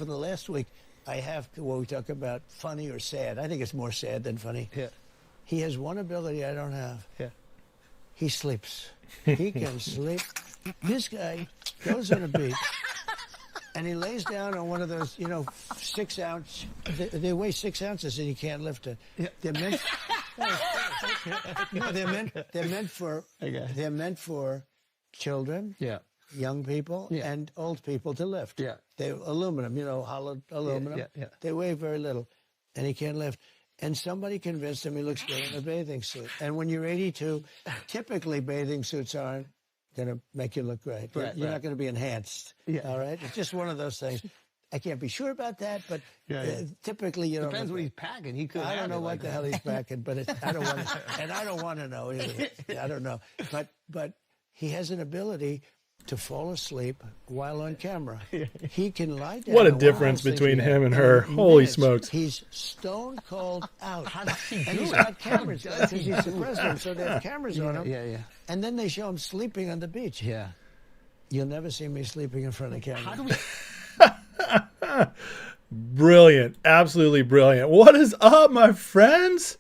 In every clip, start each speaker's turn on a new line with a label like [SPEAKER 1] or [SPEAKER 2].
[SPEAKER 1] over the last week, I have to, when we talk about funny or sad, I think it's more sad than funny.
[SPEAKER 2] Yeah.
[SPEAKER 1] He has one ability I don't have.
[SPEAKER 2] Yeah.
[SPEAKER 1] He sleeps. He can sleep. This guy goes on a beach and he lays down on one of those, 6 ounce. They weigh 6 ounces and you can't lift it.
[SPEAKER 2] Yeah.
[SPEAKER 1] They're meant. No, they're meant for children.
[SPEAKER 2] Yeah.
[SPEAKER 1] Young people and old people to lift.
[SPEAKER 2] Yeah.
[SPEAKER 1] They're aluminum, hollowed aluminum.
[SPEAKER 2] Yeah.
[SPEAKER 1] They weigh very little, and he can't lift. And somebody convinced him he looks good in a bathing suit. And when you're 82, typically bathing suits aren't going to make you look great. You're not going to be enhanced. Yeah. All right? It's just one of those things. I can't be sure about that, but typically you don't.
[SPEAKER 2] Depends what he's packing. He could.
[SPEAKER 1] I don't know what the hell he's packing, but I don't want to, and I don't want to know either. I don't know, but he has an ability to fall asleep while on camera. He can lie down.
[SPEAKER 3] What a difference between him and her. Holy smokes.
[SPEAKER 1] He's stone cold out. How does he do and he's got cameras because he's the president, so they have cameras on him.
[SPEAKER 2] Yeah.
[SPEAKER 1] And then they show him sleeping on the beach.
[SPEAKER 2] Yeah.
[SPEAKER 1] You'll never see me sleeping in front of camera.
[SPEAKER 2] How do we...
[SPEAKER 3] Brilliant. Absolutely brilliant. What is up, my friends?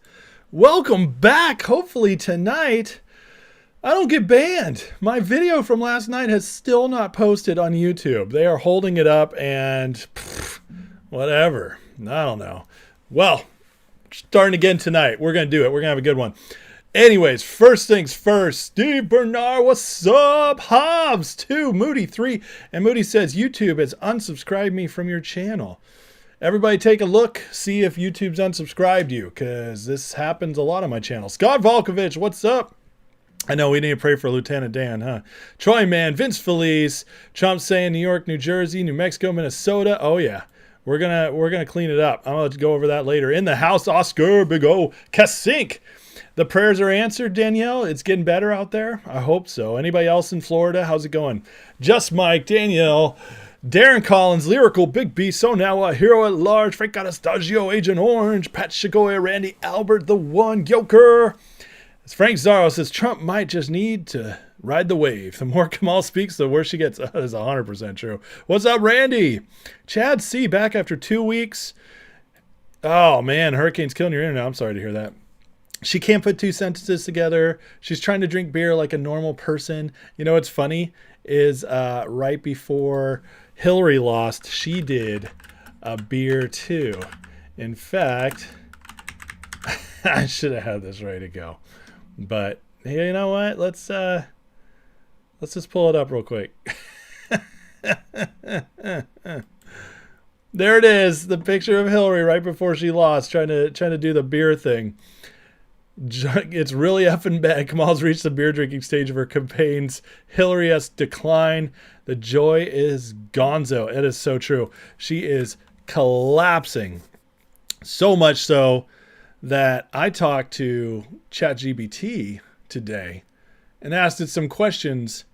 [SPEAKER 3] Welcome back. Hopefully tonight I don't get banned. My video from last night has still not posted on YouTube. They are holding it up and whatever. I don't know. Well, starting again tonight. We're going to do it. We're going to have a good one. Anyways, first things first. Steve Bernard, what's up? Hobbs 2, Moody 3. And Moody says, YouTube has unsubscribed me from your channel. Everybody take a look. See if YouTube's unsubscribed you, because this happens a lot on my channel. Scott Volkovich, what's up? I know we need to pray for Lieutenant Dan, huh? Troy Man, Vince Felice, Trump saying New York, New Jersey, New Mexico, Minnesota. Oh yeah, we're gonna clean it up. I'm gonna go over that later. In the house, Oscar Big O Kasink. The prayers are answered, Danielle. It's getting better out there. I hope so. Anybody else in Florida? How's it going? Just Mike, Danielle, Darren Collins, Lyrical, Big B, So Now a Hero at Large, Frank Anastasio, Agent Orange, Pat Shigoya, Randy Albert, The One, Yoker. Frank Zaro says Trump might just need to ride the wave. The more Kamal speaks, the worse she gets. That is 100% true. What's up, Randy? Chad C. back after 2 weeks. Oh, man. Hurricane's killing your internet. I'm sorry to hear that. She can't put 2 sentences together. She's trying to drink beer like a normal person. You know what's funny is right before Hillary lost, she did a beer too. In fact, I should have had this ready to go. But hey, you know what? Let's just pull it up real quick. There it is, the picture of Hillary right before she lost, trying to do the beer thing. It's really effing bad. Kamal's reached the beer drinking stage of her campaigns. Hillary has declined. The joy is gonzo. It is so true. She is collapsing. So much so that I talked to ChatGPT today and asked it some questions.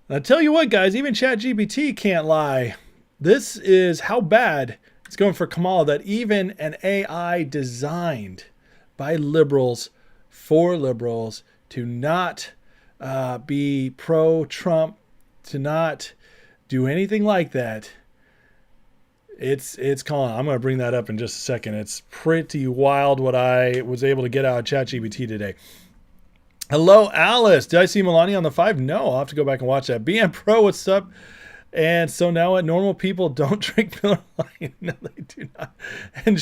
[SPEAKER 3] And I tell you what, guys, even ChatGPT can't lie. This is how bad it's going for Kamala, that even an AI designed by liberals for liberals to not be pro-Trump, to not do anything like that, It's calling. I'm going to bring that up in just a second. It's pretty wild what I was able to get out of ChatGPT today. Hello, Alice. Did I see Melania on the 5? No, I'll have to go back and watch that. BM Pro, what's up? And so now what? Normal people don't drink Miller Lite. No, they do not. And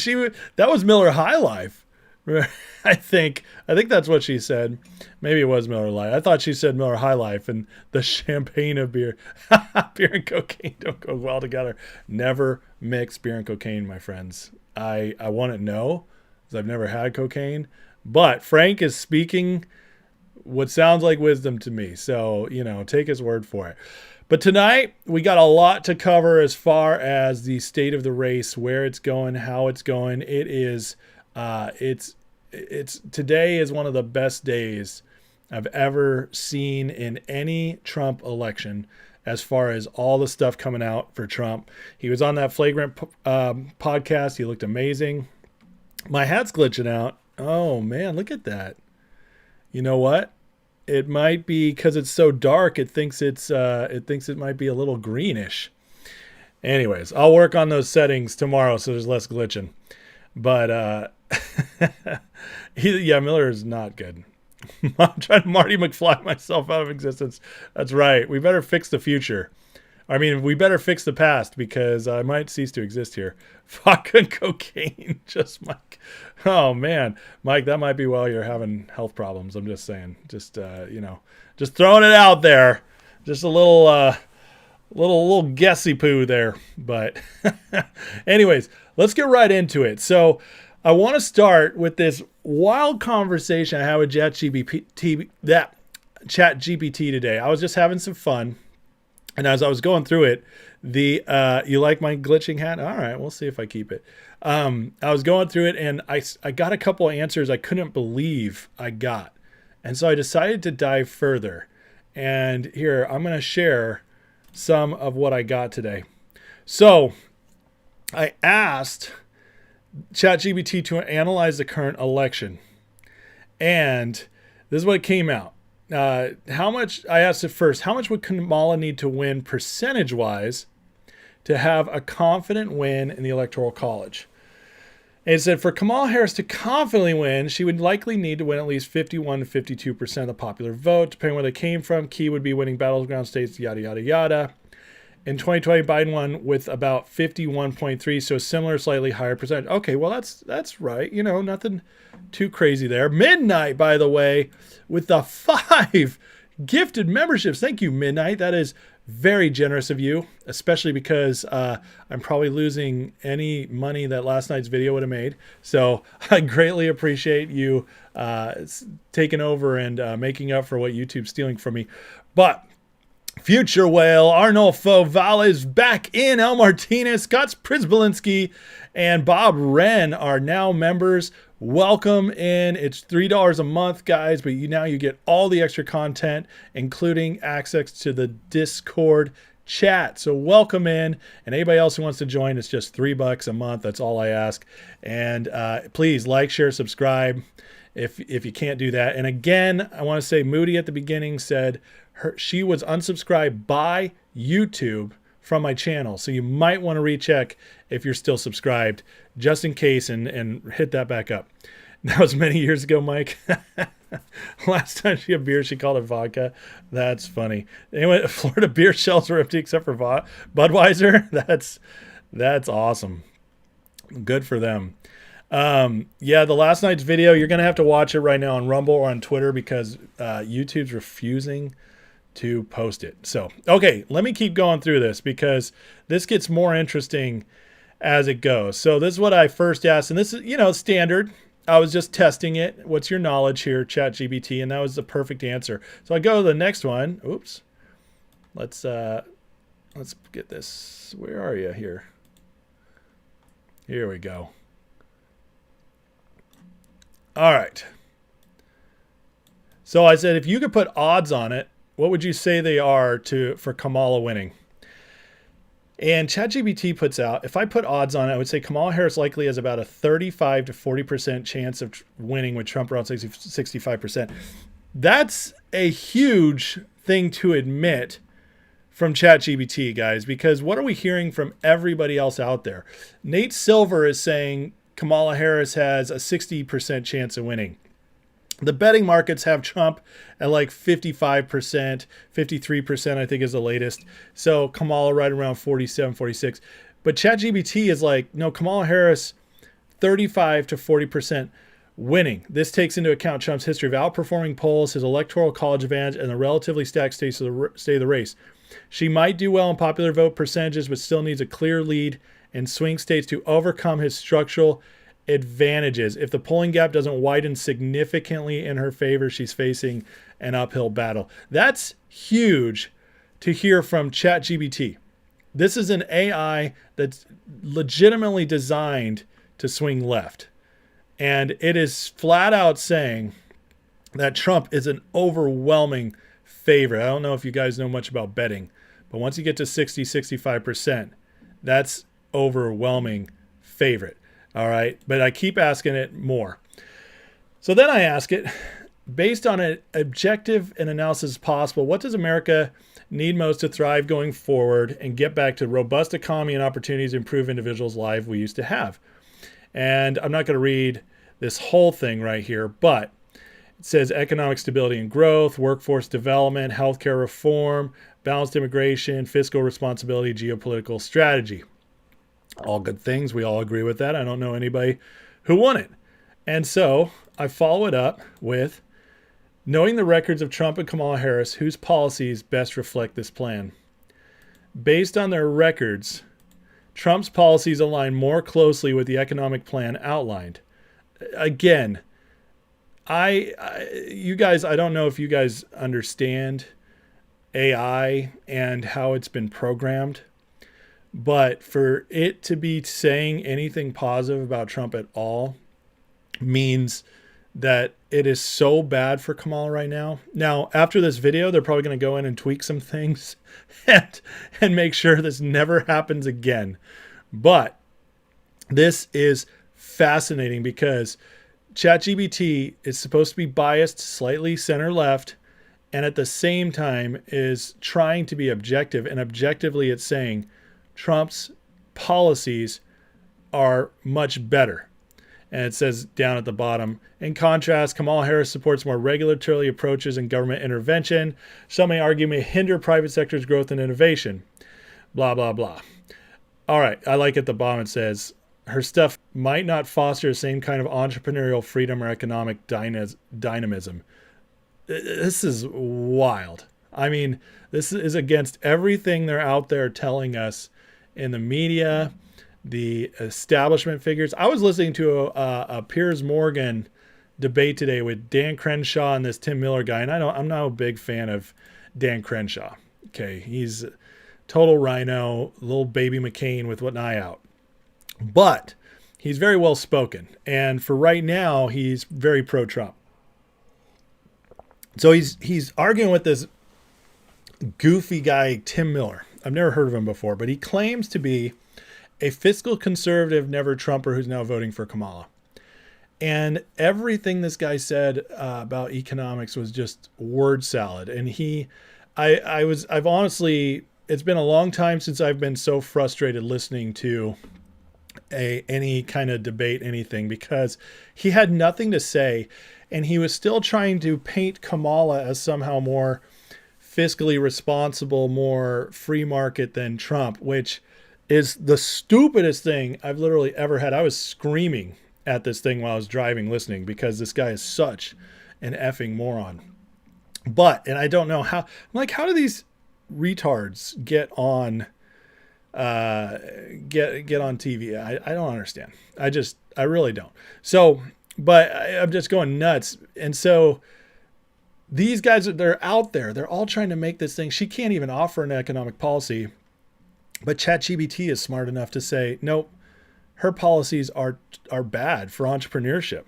[SPEAKER 3] that was Miller High Life. I think that's what she said. Maybe it was Miller Lite. I thought she said Miller High Life and the champagne of beer. Beer and cocaine don't go well together. Never mix beer and cocaine, my friends. I want to know, because I've never had cocaine. But Frank is speaking what sounds like wisdom to me. So, take his word for it. But tonight, we got a lot to cover as far as the state of the race, where it's going, how it's going. It is... today is one of the best days I've ever seen in any Trump election, as far as all the stuff coming out for Trump. He was on that Flagrant podcast. He looked amazing. My hat's glitching out. Oh man, look at that. You know what? It might be because it's so dark. It thinks it might be a little greenish. Anyways, I'll work on those settings tomorrow so there's less glitching. But Miller is not good. I'm trying to Marty McFly myself out of existence. That's right. We better fix the future. I mean, we better fix the past because I might cease to exist here. Vodka and cocaine, just Mike. Oh man, Mike, that might be while you're having health problems. I'm just saying, just just throwing it out there. Just a little guessy poo there. But anyways, let's get right into it. So I want to start with this wild conversation I had with ChatGPT today. I was just having some fun. And as I was going through it, you like my glitching hat? All right, we'll see if I keep it. I was going through it, and I got a couple of answers I couldn't believe I got. And so I decided to dive further. And here, I'm going to share some of what I got today. So I asked ChatGPT to analyze the current election. And this is what came out. I asked it first, how much would Kamala need to win percentage-wise to have a confident win in the Electoral College? And it said for Kamala Harris to confidently win, she would likely need to win at least 51 to 52% of the popular vote, depending where they came from. Key would be winning battleground states, yada, yada, yada. In 2020, Biden won with about 51.3, so a similar, slightly higher percentage. Okay, well, that's right. Nothing too crazy there. Midnight, by the way, with the 5 gifted memberships. Thank you, Midnight. That is very generous of you, especially because I'm probably losing any money that last night's video would have made. So I greatly appreciate you taking over and making up for what YouTube's stealing from me. But Future Whale, Arnolfo Valles back in, El Martinez, Scott Prisbalinski, and Bob Wren are now members. Welcome in. It's $3 a month, guys, but now you get all the extra content, including access to the Discord chat. So welcome in, and anybody else who wants to join, it's just $3 a month. That's all I ask. And please like, share, subscribe if you can't do that. And again, I want to say Moody at the beginning said she was unsubscribed by YouTube from my channel. So you might want to recheck if you're still subscribed, just in case, and hit that back up. That was many years ago, Mike. Last time she had beer, she called it vodka. That's funny. Anyway, Florida beer shelves were empty except for Budweiser. That's awesome. Good for them. The last night's video, you're going to have to watch it right now on Rumble or on Twitter because YouTube's refusing to post it. So, okay, let me keep going through this because this gets more interesting as it goes. So this is what I first asked, and this is, standard. I was just testing it. What's your knowledge here, ChatGPT? And that was the perfect answer. So I go to the next one. Oops. Let's get this. Where are you here? Here we go. All right. So I said, if you could put odds on it, what would you say they are for Kamala winning? And ChatGPT puts out, if I put odds on it, I would say Kamala Harris likely has about a 35 to 40% chance of winning with Trump around 65%. That's a huge thing to admit from ChatGPT, guys, because what are we hearing from everybody else out there? Nate Silver is saying Kamala Harris has a 60% chance of winning. The betting markets have Trump at like 55%, 53%, I think is the latest. So Kamala right around 47, 46. But ChatGPT is like, no, Kamala Harris, 35 to 40% winning. This takes into account Trump's history of outperforming polls, his electoral college advantage, and the relatively stacked state of the race. She might do well in popular vote percentages, but still needs a clear lead in swing states to overcome his structural advantages. If the polling gap doesn't widen significantly in her favor, she's facing an uphill battle. That's huge to hear from ChatGPT. This is an AI that's legitimately designed to swing left. And it is flat out saying that Trump is an overwhelming favorite. I don't know if you guys know much about betting, but once you get to 60, 65%, that's overwhelming favorite. All right. But I keep asking it more. So then I ask it, based on an objective and analysis possible, what does America need most to thrive going forward and get back to robust economy and opportunities to improve individuals' lives we used to have? And I'm not going to read this whole thing right here, but it says economic stability and growth, workforce development, healthcare reform, balanced immigration, fiscal responsibility, geopolitical strategy. All good things. We all agree with that. I don't know anybody who won it. And so I follow it up with knowing the records of Trump and Kamala Harris, whose policies best reflect this plan. Based on their records, Trump's policies align more closely with the economic plan outlined. Again, you guys, I don't know if you guys understand AI and how it's been programmed, but for it to be saying anything positive about Trump at all means that it is so bad for Kamala right now. Now, after this video, they're probably going to go in and tweak some things and make sure this never happens again. But this is fascinating because ChatGPT is supposed to be biased slightly center left, and at the same time is trying to be objective. And objectively, it's saying Trump's policies are much better. And it says down at the bottom, in contrast, Kamala Harris supports more regulatory approaches and government intervention. Some may argue may hinder private sector's growth and innovation. Blah, blah, blah. All right. I like at the bottom it says, her stuff might not foster the same kind of entrepreneurial freedom or economic dynamism. This is wild. I mean, this is against everything they're out there telling us in the media, the establishment figures. I was listening to a Piers Morgan debate today with Dan Crenshaw and this Tim Miller guy, and I'm not a big fan of Dan Crenshaw. Okay, he's total rhino, little baby McCain with one eye out. But he's very well spoken, and for right now, he's very pro-Trump. So he's arguing with this goofy guy, Tim Miller. I've never heard of him before, but he claims to be a fiscal conservative, never Trumper, who's now voting for Kamala. And everything this guy said about economics was just word salad. And I've honestly, it's been a long time since I've been so frustrated listening to any kind of debate, anything, because he had nothing to say. And he was still trying to paint Kamala as somehow more fiscally responsible, more free market than Trump, which is the stupidest thing I've literally ever had. I was screaming at this thing while I was driving, listening, because this guy is such an effing moron. But, and I don't know how, like, how do these retards get on TV? I don't understand. I really don't. So, but I'm just going nuts. And so these guys, they're out there. They're all trying to make this thing. She can't even offer an economic policy. But ChatGPT is smart enough to say, nope, her policies are bad for entrepreneurship.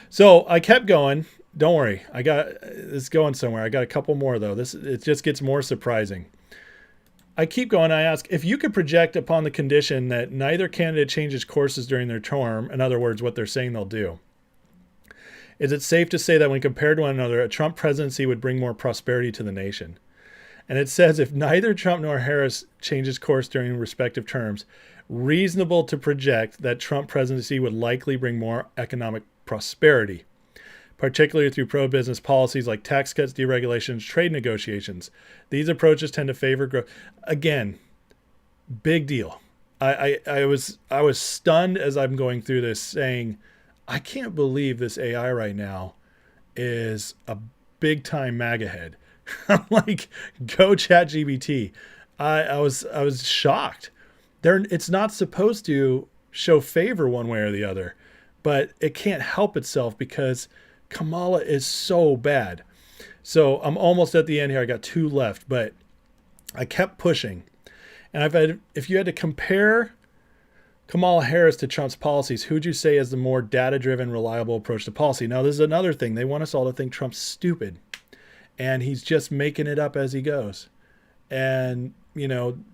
[SPEAKER 3] So I kept going. Don't worry. I got this going somewhere. I got a couple more, though. It just gets more surprising. I keep going. I ask, if you could project upon the condition that neither candidate changes courses during their term, in other words, what they're saying they'll do, is it safe to say that when compared to one another, a Trump presidency would bring more prosperity to the nation? And it says, if neither Trump nor Harris changes course during respective terms, reasonable to project that Trump presidency would likely bring more economic prosperity, particularly through pro-business policies like tax cuts, deregulations, trade negotiations. These approaches tend to favor growth. Again, big deal. I was stunned as I'm going through this, saying, I can't believe this AI right now is a big-time MAGA head. I'm like, go ChatGPT. I was shocked. It's not supposed to show favor one way or the other, but it can't help itself because Kamala is so bad. So I'm almost at the end here. I got 2 left, but I kept pushing. And if you had to compare Kamala Harris to Trump's policies, who'd you say is the more data-driven, reliable approach to policy? Now, this is another thing. They want us all to think Trump's stupid. And he's just making it up as he goes. And,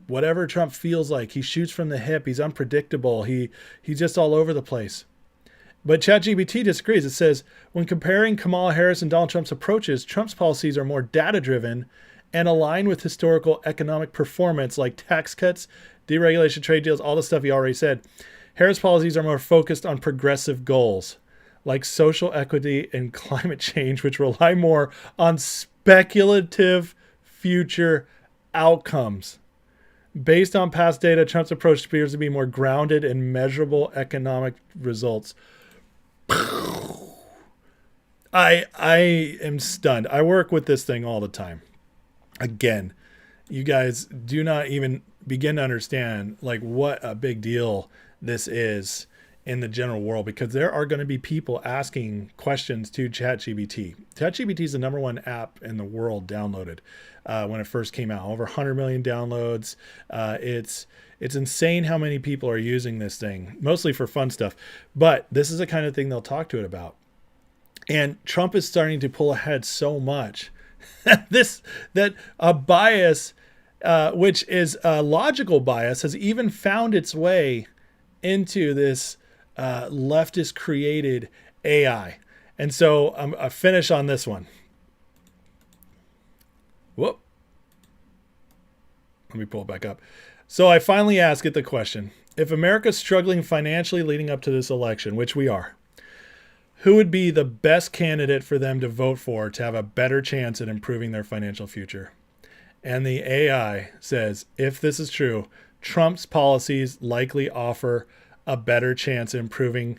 [SPEAKER 3] whatever Trump feels like, he shoots from the hip. He's unpredictable. He's just all over the place. But ChatGPT disagrees. It says, when comparing Kamala Harris and Donald Trump's approaches, Trump's policies are more data-driven and align with historical economic performance like tax cuts, deregulation, trade deals, all the stuff he already said. Harris' policies are more focused on progressive goals like social equity and climate change, which rely more on speculative future outcomes. Based on past data, Trump's approach appears to be more grounded in measurable economic results. I am stunned. I work with this thing all the time. Again, you guys do not even begin to understand like what a big deal this is in the general world, because there are going to be people asking questions to ChatGPT. ChatGPT is the #1 app in the world downloaded when it first came out. Over 100 million downloads. It's insane how many people are using this thing, mostly for fun stuff. But this is the kind of thing they'll talk to it about. And Trump is starting to pull ahead so much that a bias, which is a logical bias, has even found its way into this leftist created AI. And so I finish on this one. Whoop. Let me pull it back up. So I finally ask it the question, if America's struggling financially leading up to this election, which we are, who would be the best candidate for them to vote for to have a better chance at improving their financial future? And the AI says, if this is true, Trump's policies likely offer a better chance at improving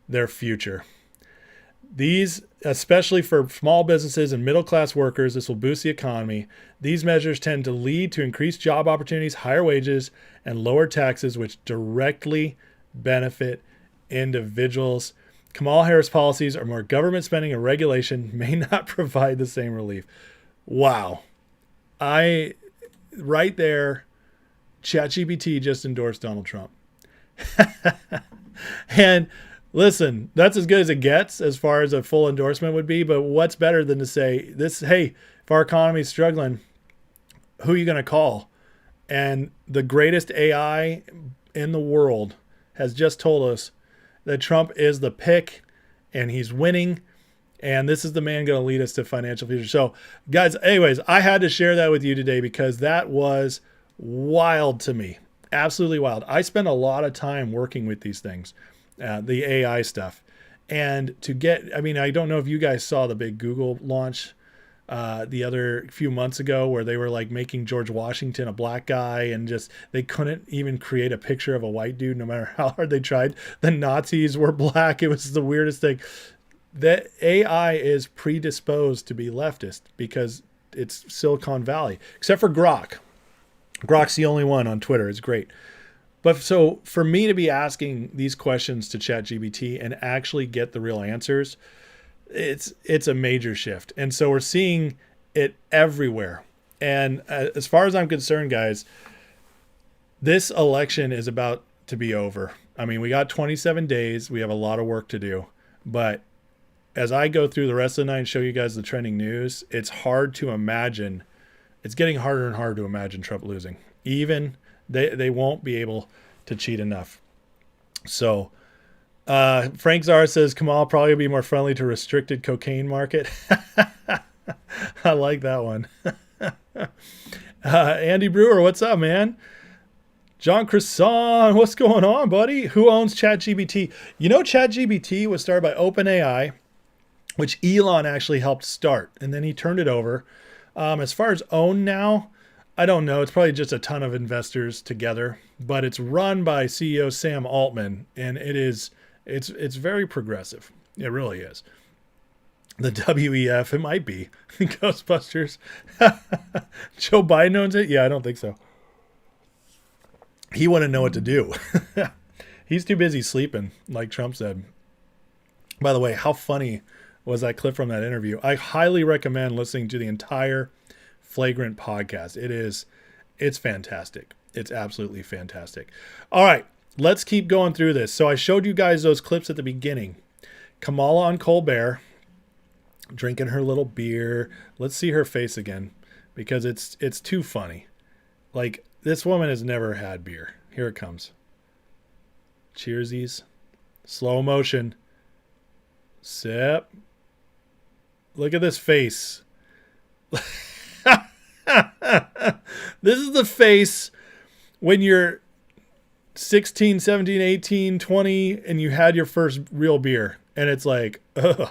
[SPEAKER 3] their future. These, especially for small businesses and middle-class workers, this will boost the economy. These measures tend to lead to increased job opportunities, higher wages, and lower taxes, which directly benefit individuals. Kamala Harris policies are more government spending and regulation may not provide the same relief. Wow. Right there, ChatGPT just endorsed Donald Trump. And listen, that's as good as it gets as far as a full endorsement would be. But what's better than to say this, hey, if our economy is struggling, who are you going to call? And the greatest AI in the world has just told us that Trump is the pick and he's winning. And this is the man going to lead us to financial future. So guys, anyways, I had to share that with you today because that was wild to me. Absolutely wild. I spend a lot of time working with these things, the AI stuff. And to get, I mean, I don't know if you guys saw the big Google launch the other few months ago where they were like making George Washington a black guy and just, they couldn't even create a picture of a white dude no matter how hard they tried. The Nazis were black. It was the weirdest thing. The AI is predisposed to be leftist because it's Silicon Valley, except for Grok. Grok's the only one on Twitter. It's great. But so for me to be asking these questions to ChatGPT and actually get the real answers, it's a major shift. And so we're seeing it everywhere. And as far as I'm concerned, guys, this election is about to be over. I mean, we got 27 days. We have a lot of work to do. But as I go through the rest of the night and show you guys the trending news, it's hard to imagine. It's getting harder and harder to imagine Trump losing. Even they won't be able to cheat enough. So Frank Zara says Kamal probably be more friendly to restricted cocaine market. I like that one. Andy Brewer, what's up, man? John Cresson, what's going on, buddy? Who owns ChatGPT? You know, ChatGPT was started by OpenAI, which Elon actually helped start, and then he turned it over. As far as owned now, I don't know. It's probably just a ton of investors together, but it's run by CEO Sam Altman, and it's very progressive. It really is. The WEF, it might be. Ghostbusters. Joe Biden owns it? Yeah, I don't think so. He wouldn't know what to do. He's too busy sleeping, like Trump said. By the way, how funny was that clip from that interview? I highly recommend listening to the entire Flagrant podcast. It's fantastic. It's absolutely fantastic. All right, let's keep going through this. So I showed you guys those clips at the beginning. Kamala on Colbert, drinking her little beer. Let's see her face again because it's too funny. Like, this woman has never had beer. Here it comes. Cheersies. Slow motion. Sip. Look at this face. This is the face when you're 16, 17, 18, 20, and you had your first real beer. And it's like, ugh,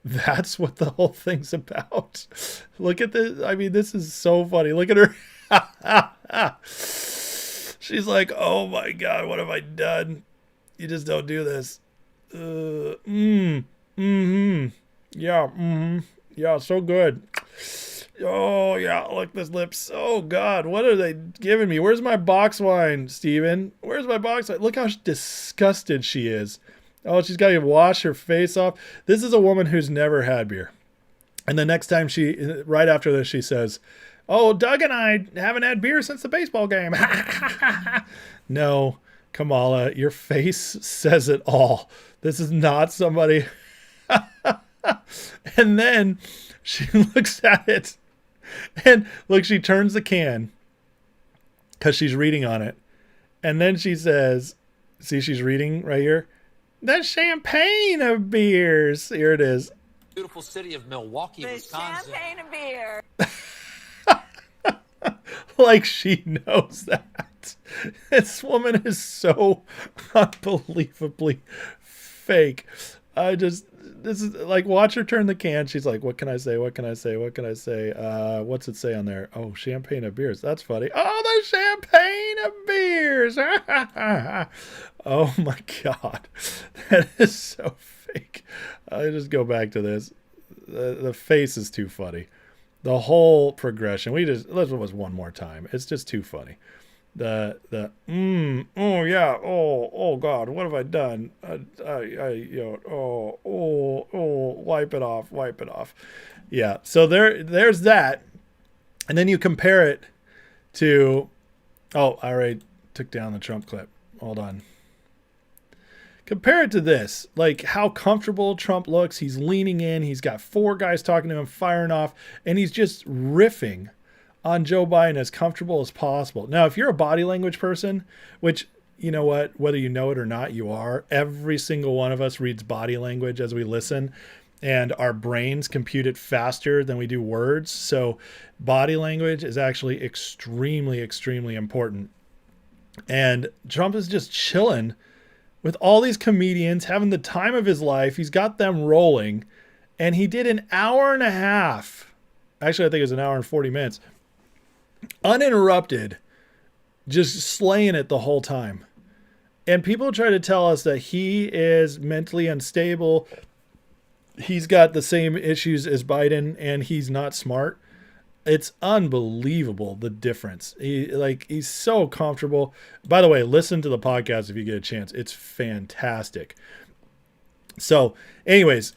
[SPEAKER 3] that's what the whole thing's about. Look at this. I mean, this is so funny. Look at her. She's like, oh my God, what have I done? You just don't do this. Yeah, so good. Oh, yeah, look, this lips. Oh, God, what are they giving me? Where's my box wine, Steven? Where's my box wine? Look how disgusted she is. Oh, she's got to wash her face off. This is a woman who's never had beer. And the next time right after this, she says, oh, Doug and I haven't had beer since the baseball game. No, Kamala, your face says it all. This is not somebody. And then she looks at it. And look, she turns the can because she's reading on it. And then she says, see, she's reading right here. The champagne of beers. Here it is.
[SPEAKER 4] Beautiful city of Milwaukee, Wisconsin.
[SPEAKER 5] Champagne and beer.
[SPEAKER 3] Like she knows that. This woman is so unbelievably fake. This is like, watch her turn the can. She's like, what can I say? What can I say? What can I say? What's it say on there? Oh, champagne of beers. That's funny. Oh, the champagne of beers. Oh my God. That is so fake. I just go back to this. The face is too funny. The whole progression. Let's was one more time. It's just too funny. Oh yeah, oh God, what have I done? Wipe it off. Yeah, so there's that. And then you compare it to, oh, I already took down the Trump clip. Hold on. Compare it to this, like how comfortable Trump looks. He's leaning in. He's got 4 guys talking to him, firing off, and he's just riffing on Joe Biden as comfortable as possible. Now, if you're a body language person, which, you know what, whether you know it or not, you are, every single one of us reads body language as we listen, and our brains compute it faster than we do words. So body language is actually extremely, extremely important. And Trump is just chilling with all these comedians, having the time of his life. He's got them rolling, and he did an hour and a half. Actually, I think it was an hour and 40 minutes. Uninterrupted, just slaying it the whole time. And people try to tell us that he is mentally unstable. He's got the same issues as Biden and he's not smart. It's unbelievable, the difference. He's so comfortable. By the way, listen to the podcast if you get a chance. It's fantastic. So anyways,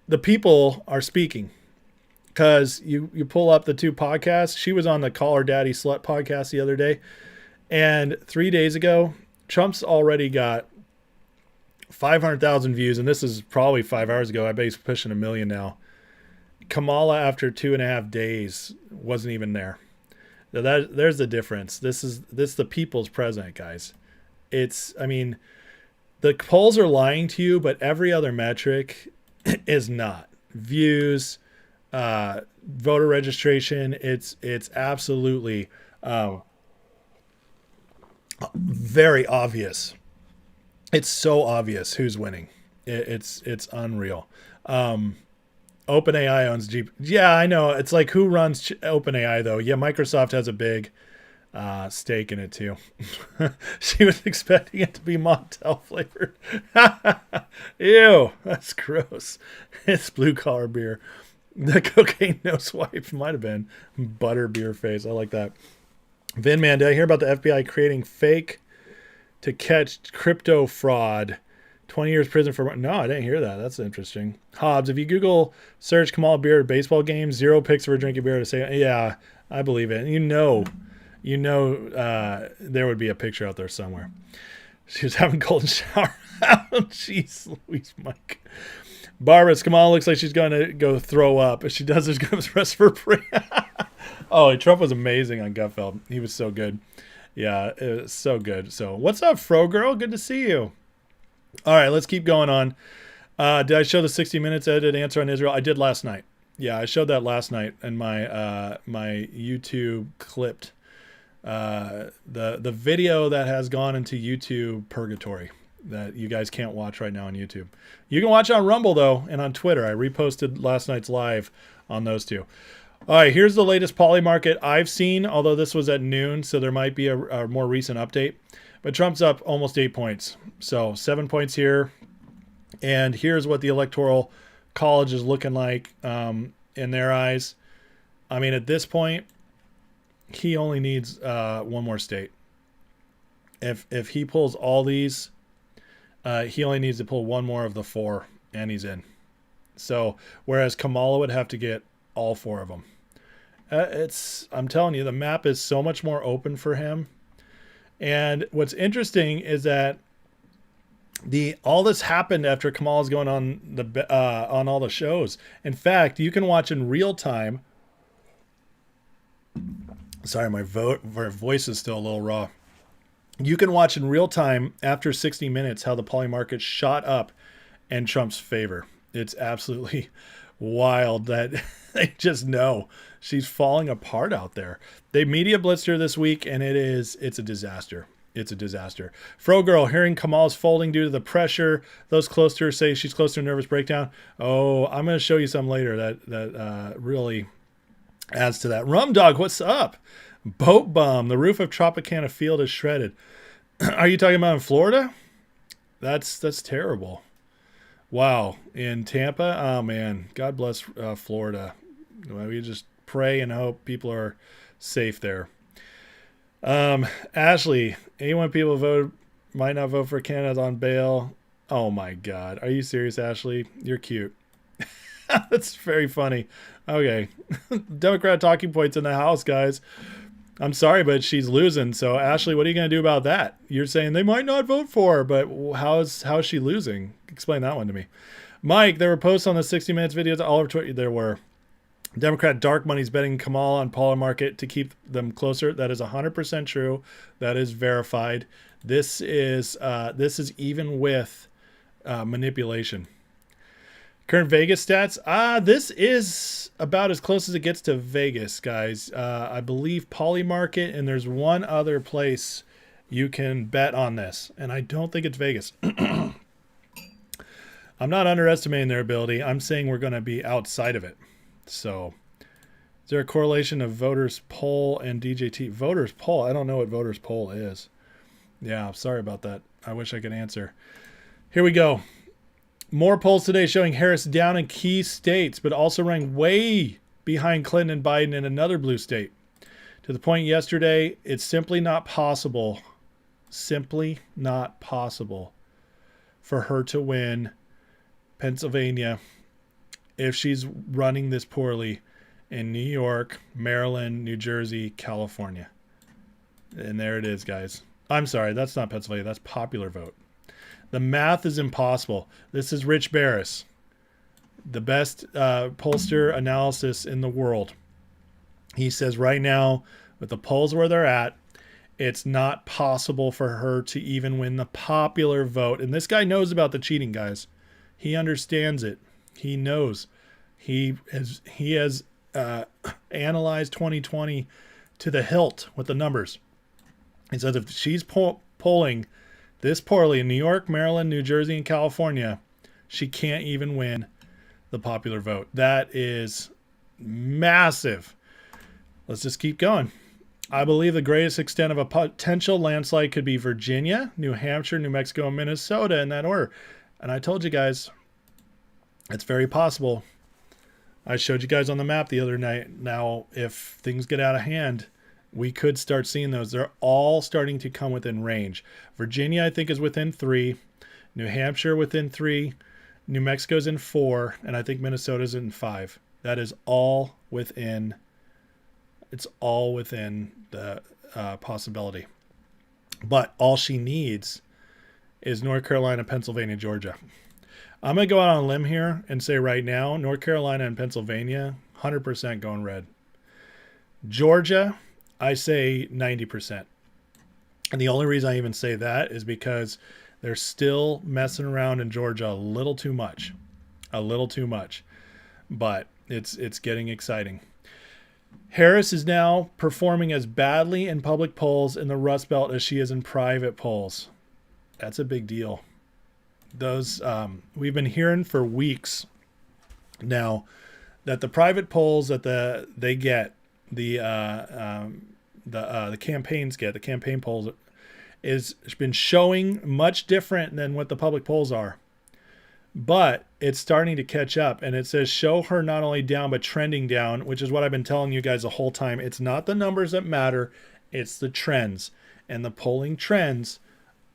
[SPEAKER 3] the people are speaking. Because you pull up the 2 podcasts. She was on the Call Her Daddy Slut podcast the other day. And 3 days ago, Trump's already got 500,000 views. And this is probably 5 hours ago. I bet he's pushing 1 million now. Kamala, after 2.5 days, wasn't even there. There's the difference. This is the people's president, guys. The polls are lying to you, but every other metric is not. Views, voter registration, it's absolutely very obvious. It's so obvious who's winning. It's unreal. OpenAI owns Jeep. Yeah, I know. It's like, who runs OpenAI though? Yeah, Microsoft has a big stake in it too. She was expecting it to be Montel flavored. Ew, that's gross. It's blue collar beer. The cocaine no swipe might have been butter beer face. I like that. Vin man, did I hear about the FBI creating fake to catch crypto fraud? 20 years prison for... No, I didn't hear that. That's interesting. Hobbs, if you Google search Kamala beer at baseball games, 0 pics of her drinking beer to say, yeah, I believe it. And you know, there would be a picture out there somewhere. She was having golden shower. Jeez, Louise, Mike. Barbara, Kamala looks like she's going to go throw up. If she does, there's going to be the rest of her prayer. Oh, Trump was amazing on Gutfeld. He was so good. Yeah, it was so good. So what's up, Fro Girl? Good to see you. All right, let's keep going on. Did I show the 60 Minutes edited answer on Israel? I did last night. Yeah, I showed that last night in my my YouTube clipped the video that has gone into YouTube purgatory that you guys can't watch right now on YouTube. You can watch it on Rumble though, and on Twitter. I reposted last night's live on those two. All right, here's the latest poly market I've seen, although this was at noon, so there might be a more recent update. But Trump's up almost 8 points. So 7 points here. And here's what the Electoral College is looking like in their eyes. I mean, at this point, he only needs one more state. If he pulls all these, he only needs to pull one more of the 4, and he's in. So, whereas Kamala would have to get all 4 of them. I'm telling you, the map is so much more open for him. And what's interesting is that all this happened after Kamala's going on all the shows. In fact, you can watch in real time. Sorry, my voice is still a little raw. You can watch in real time after 60 Minutes how the poly market shot up in Trump's favor. It's absolutely wild that they just know she's falling apart out there. They media blitzed her this week, and it's a disaster. It's a disaster. Fro Girl, hearing Kamala's folding due to the pressure. Those close to her say she's close to a nervous breakdown. Oh, I'm going to show you some later that really adds to that. Rum Dog, what's up? Boat Bum, the roof of Tropicana Field is shredded. Are you talking about in Florida? That's terrible. Wow. In Tampa? Oh, man. God bless Florida. We just pray and hope people are safe there. Ashley, 81 people voted, might not vote for Canada on bail. Oh, my God. Are you serious, Ashley? You're cute. That's very funny. Okay. Democrat talking points in the House, guys. I'm sorry, but she's losing. So, Ashley, what are you going to do about that? You're saying they might not vote for her, but how is she losing? Explain that one to me. Mike, there were posts on the 60 Minutes videos all over Twitter. There were. Democrat dark money's betting Kamala on poly market to keep them closer. That is 100% true. That is verified. This is even with manipulation. Current Vegas stats. This is about as close as it gets to Vegas, guys. I believe poly market, and there's one other place you can bet on this, and I don't think it's Vegas. I'm not underestimating their ability. I'm saying we're going to be outside of it. So, is there a correlation of voters poll and DJT? Voters poll? I don't know what voters poll is. Yeah, sorry about that. I wish I could answer. Here we go. More polls today showing Harris down in key states, but also running way behind Clinton and Biden in another blue state. To the point yesterday, it's simply not possible for her to win Pennsylvania if she's running this poorly in New York, Maryland, New Jersey, California. And there it is, guys. I'm sorry, that's not Pennsylvania. That's popular vote. The math is impossible. This is Rich Baris, the best pollster analysis in the world. He says right now, with the polls where they're at, it's not possible for her to even win the popular vote. And this guy knows about the cheating, guys. He understands it. He knows. He has analyzed 2020 to the hilt with the numbers. He says if she's polling this poorly in New York, Maryland, New Jersey, and California, she can't even win the popular vote. That is massive. Let's just keep going. I believe the greatest extent of a potential landslide could be Virginia, New Hampshire, New Mexico, and Minnesota in that order. And I told you guys, it's very possible. I showed you guys on the map the other night. Now, if things get out of hand, we could start seeing those. They're all starting to come within range. Virginia, I think, is within 3. New Hampshire within 3. New Mexico's in 4. And I think Minnesota's in 5. That is all within. It's all within the possibility. But all she needs is North Carolina, Pennsylvania, Georgia. I'm going to go out on a limb here and say right now, North Carolina and Pennsylvania, 100% going red. Georgia, I say 90%. And the only reason I even say that is because They're still messing around in Georgia a little too much. But it's getting exciting. Harris is now performing as badly in public polls in the Rust Belt as she is in private polls. That's a big deal. Those we've been hearing for weeks now that the private polls that the campaigns get, the campaign polls, is been showing much different than what the public polls are. But it's starting to catch up, and it says show her not only down but trending down, which is what I've been telling you guys the whole time. It's not the numbers that matter, it's the trends. And the polling trends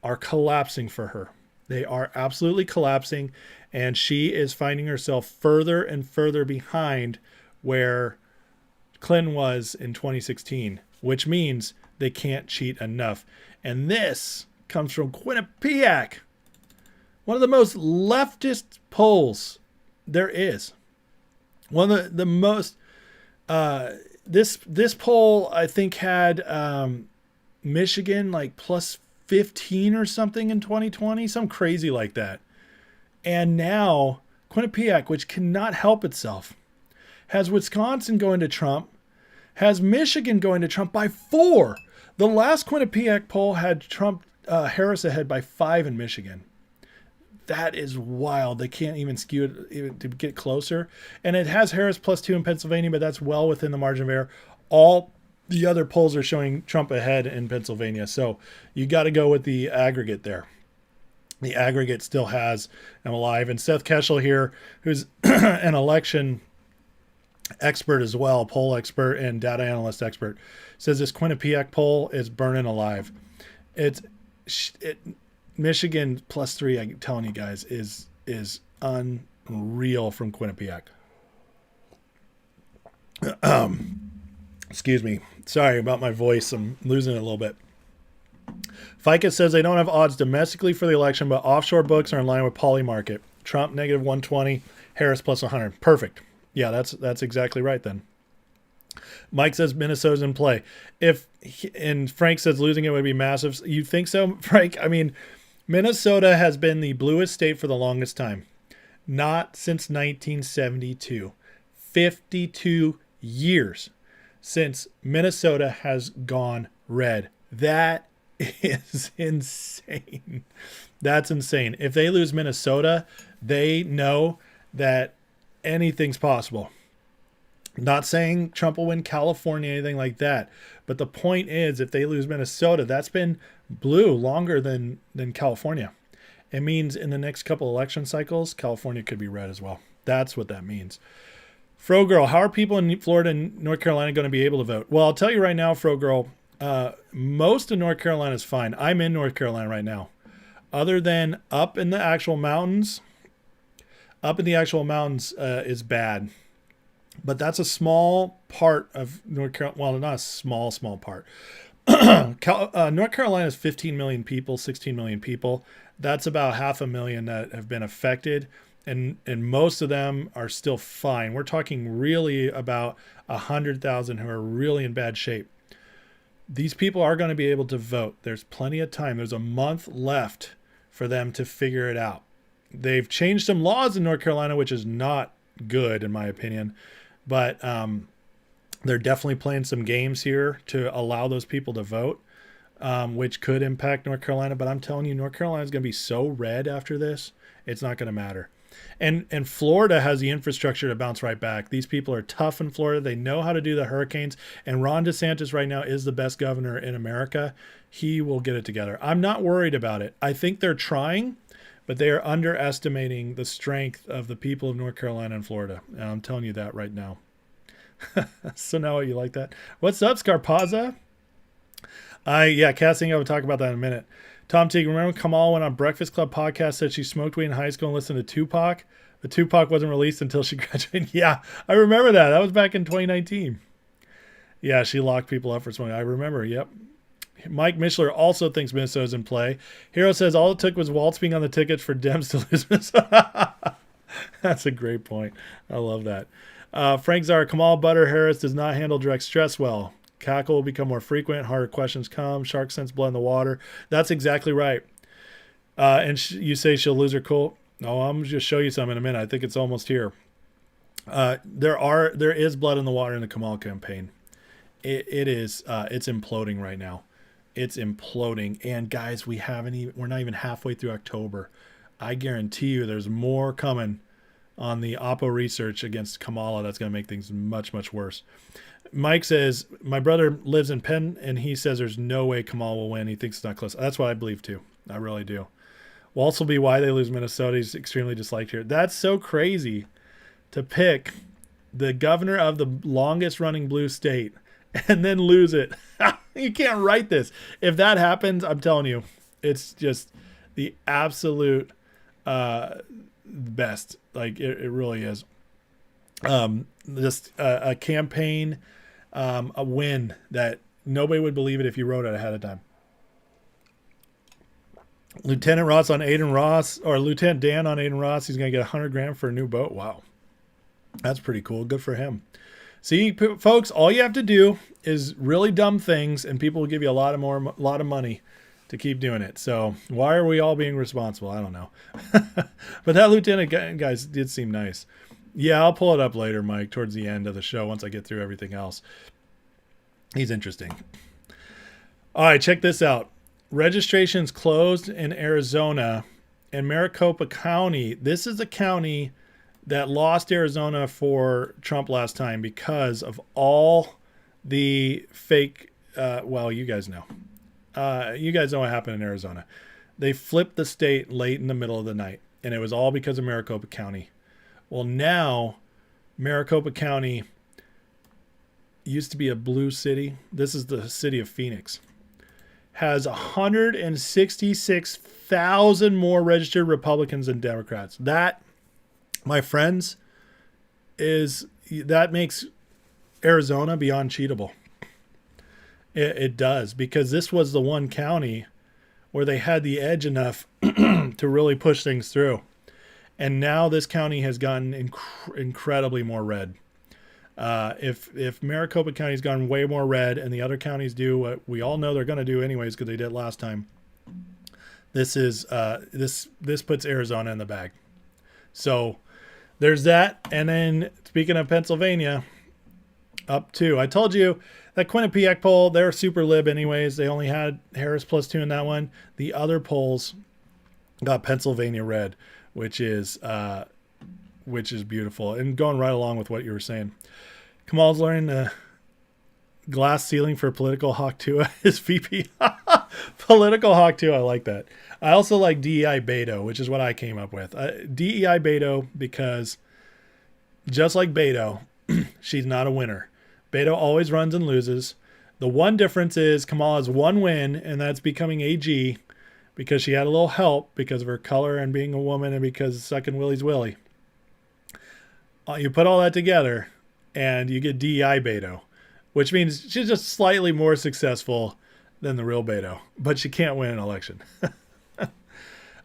[SPEAKER 3] are collapsing for her. They are absolutely collapsing, and she is finding herself further and further behind where Clinton was in 2016, which means they can't cheat enough. And this comes from Quinnipiac, one of the most leftist polls there is. One of the most, this poll, I think, had Michigan like plus 15 or something in 2020, some crazy like that. And now Quinnipiac, which cannot help itself, has Wisconsin going to Trump, has Michigan going to Trump by 4. The last Quinnipiac poll had Harris ahead by 5 in Michigan. That is wild. They can't even skew it even to get closer. And it has Harris plus 2 in Pennsylvania, but that's well within the margin of error. All the other polls are showing Trump ahead in Pennsylvania. So you got to go with the aggregate there. The aggregate still has him alive. And Seth Keschel here, who's an election expert as well, poll expert and data analyst expert, says this Quinnipiac poll is burning alive. Michigan plus 3, I'm telling you guys, is unreal from Quinnipiac. Excuse me. Sorry about my voice. I'm losing it a little bit. FICA says they don't have odds domestically for the election, but offshore books are in line with Polymarket. Trump negative 120, Harris plus 100. Perfect. Yeah, that's exactly right then. Mike says Minnesota's in play. And Frank says losing it would be massive. You think so, Frank? I mean, Minnesota has been the bluest state for the longest time. Not since 1972. 52 years since Minnesota has gone red. That is insane. That's insane. If they lose Minnesota, they know that anything's possible. Not saying Trump will win California, anything like that. But the point is, if they lose Minnesota, that's been blue longer than California. It means in the next couple election cycles, California could be red as well. That's what that means. Fro Girl, how are people in Florida and North Carolina going to be able to vote? Well, I'll tell you right now, Fro Girl, most of North Carolina is fine. I'm in North Carolina right now. Other than up in the actual mountains is bad. But that's a small part of North Carolina. Well, not a small part. North Carolina is 15 million people, 16 million people. That's about 500,000 that have been affected. And most of them are still fine. We're talking really about 100,000 who are really in bad shape. These people are going to be able to vote. There's plenty of time. There's a month left for them to figure it out. They've changed some laws in North Carolina, which is not good in my opinion. But they're definitely playing some games here to allow those people to vote, which could impact North Carolina. But I'm telling you, North Carolina is going to be so red after this, it's not going to matter. And Florida has the infrastructure to bounce right back. These people are tough in Florida. They know how to do the hurricanes. And Ron DeSantis right now is the best governor in America. He will get it together. I'm not worried about it. I think they're trying, but they are underestimating the strength of the people of North Carolina and Florida. And I'm telling you that right now. So now you like that? What's up, Scarpazza? Casting, I would talk about that in a minute. Tom Teague, remember Kamala went on Breakfast Club podcast, said she smoked weed in high school and listened to Tupac? The Tupac wasn't released until she graduated. Yeah, I remember that. That was back in 2019. Yeah, she locked people up for smoking. I remember, yep. Mike Mishler also thinks Minnesota's in play. Hero says all it took was Waltz being on the tickets for Dems to lose Minnesota. That's a great point. I love that. Frank Czar, Kamal Butter Harris does not handle direct stress well. Cackle will become more frequent. Harder questions come. Shark scents blood in the water. That's exactly right. And you say she'll lose her cool. No, I'm just show you some in a minute. I think it's almost here. There is blood in the water in the Kamala campaign. It's imploding right now. It's imploding. And guys, we're not even halfway through October. I guarantee you there's more coming on the Oppo research against Kamala that's going to make things much, much worse. Mike says, my brother lives in Penn, and he says there's no way Kamala will win. He thinks it's not close. That's what I believe, too. I really do. Will also be why they lose Minnesota. He's extremely disliked here. That's so crazy to pick the governor of the longest-running blue state and then lose it. You can't write this. If that happens, I'm telling you, it's just the absolute best. Like, it really is. Just a campaign, a win that nobody would believe it if you wrote it ahead of time. Lieutenant Ross on Aiden Ross, or Lieutenant Dan on Aiden Ross. He's going to get $100,000 for a new boat. Wow. That's pretty cool. Good for him. See, folks, all you have to do is really dumb things, and people will give you a lot of money to keep doing it. So why are we all being responsible? I don't know. But that lieutenant guys did seem nice. Yeah, I'll pull it up later, Mike, towards the end of the show once I get through everything else. He's interesting. All right, check this out. Registration's closed in Arizona and Maricopa County. This is a county that lost Arizona for Trump last time because of all the fake, well, you guys know. You guys know what happened in Arizona. They flipped the state late in the middle of the night, and it was all because of Maricopa County. Well, now Maricopa County used to be a blue city. This is the city of Phoenix. Has 166,000 more registered Republicans than Democrats. That, my friends, that makes Arizona beyond cheatable. It does, because this was the one county where they had the edge enough to really push things through. And now this county has gotten incredibly more red. If Maricopa County's gone way more red and the other counties do what we all know they're going to do anyways because they did last time, this puts Arizona in the bag. So there's that. And then speaking of Pennsylvania, up 2. I told you that Quinnipiac poll, they're super lib anyways. They only had Harris +2 in that one. The other polls got Pennsylvania red, which is beautiful. And going right along with what you were saying. Kamal's learning the glass ceiling for Political Hawk 2 as VP. Political Hawk 2, I like that. I also like DEI Beto, which is what I came up with. DEI Beto, because just like Beto, she's not a winner. Beto always runs and loses. The one difference is Kamala has one win, and that's becoming AG because she had a little help because of her color and being a woman and because sucking Willie's Willie. You put all that together, and you get DEI Beto, which means she's just slightly more successful than the real Beto, but she can't win an election.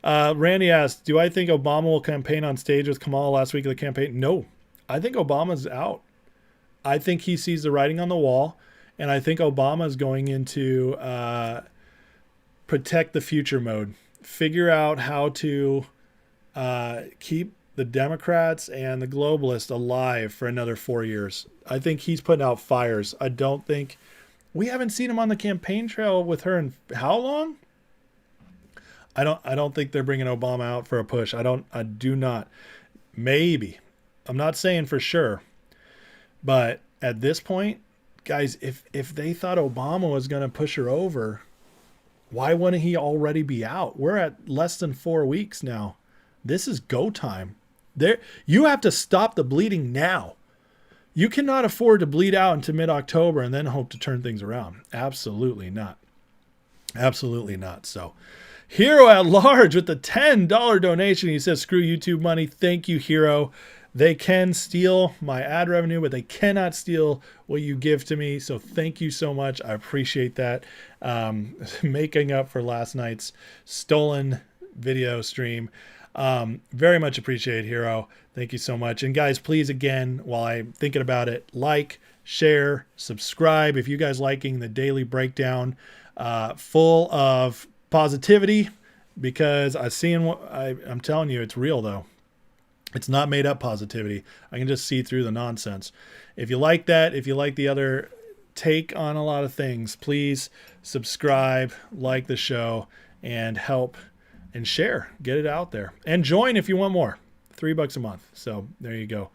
[SPEAKER 3] Randy asked, do I think Obama will campaign on stage with Kamala last week of the campaign? No, I think Obama's out. I think he sees the writing on the wall, and I think Obama is going into protect the future mode, figure out how to keep the Democrats and the globalists alive for another 4 years. I think he's putting out fires. I don't think we haven't seen him on the campaign trail with her in how long? I don't think they're bringing Obama out for a push. I do not. Maybe. I'm not saying for sure. But at this point, guys, if they thought Obama was going to push her over, why wouldn't he already be out? We're at less than 4 weeks now. This is go time. You have to stop the bleeding now. You cannot afford to bleed out into mid-October and then hope to turn things around. Absolutely not. Absolutely not. So, Hero at Large with the $10 donation. He says, screw YouTube money. Thank you, Hero. They can steal my ad revenue, but they cannot steal what you give to me. So thank you so much. I appreciate that. Making up for last night's stolen video stream. Very much appreciate, Hero. Thank you so much. And guys, please, again, while I'm thinking about it, like, share, subscribe. If you guys liking the daily breakdown, full of positivity because I'm telling you, it's real though. It's not made up positivity. I can just see through the nonsense. If you like that, if you like the other take on a lot of things, please subscribe, like the show, and help and share. Get it out there. And join if you want more. $3 a month. So there you go.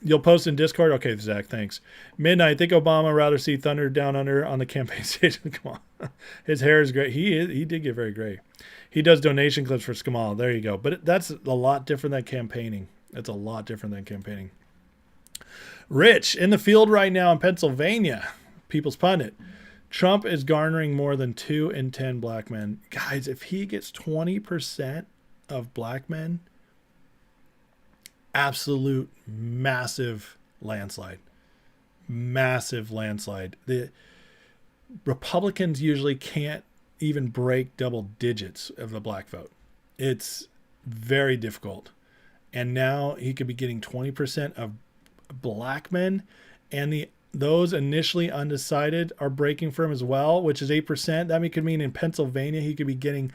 [SPEAKER 3] You'll post in Discord. Okay, Zach, thanks. Midnight. I think Obama would rather see Thunder Down Under on the campaign stage. Come on. His hair is great. He did get very gray. He does donation clips for Kamala. There you go. But that's a lot different than campaigning. That's a lot different than campaigning. Rich, in the field right now in Pennsylvania. People's Pundit. Trump is garnering more than 2 in 10 black men. Guys, if he gets 20% of black men, absolute massive landslide. Massive landslide. The Republicans usually can't even break double digits of the black vote. It's very difficult. And now he could be getting 20% of black men, and those initially undecided are breaking for him as well, which is 8%. That could mean in Pennsylvania he could be getting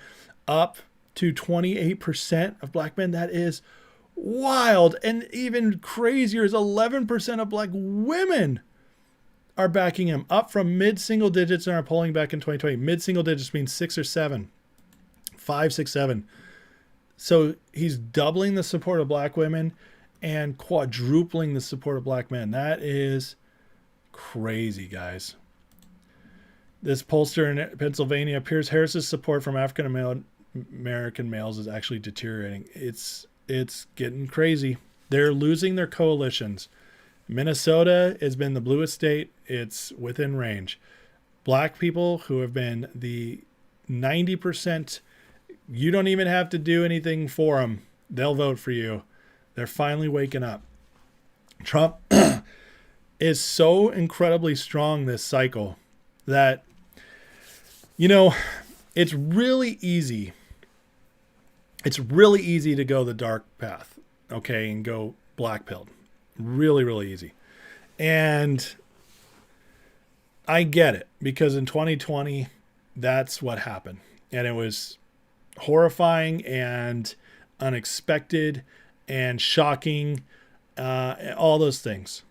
[SPEAKER 3] up to 28% of black men. That is wild. And even crazier is 11% of black women are backing him, up from mid-single digits in our polling back in 2020. Mid-single digits means 6 or 7. 5, 6, 7. So he's doubling the support of black women and quadrupling the support of black men. That is crazy, guys. This pollster in Pennsylvania appears Harris's support from African American males is actually deteriorating. It's getting crazy. They're losing their coalitions. Minnesota has been the bluest state. It's within range. Black people who have been the 90%, you don't even have to do anything for them. They'll vote for you. They're finally waking up. Trump is so incredibly strong this cycle that, it's really easy. It's really easy to go the dark path, okay, and go black-pilled. Really, really easy. And I get it, because in 2020, that's what happened. And it was horrifying and unexpected and shocking, all those things.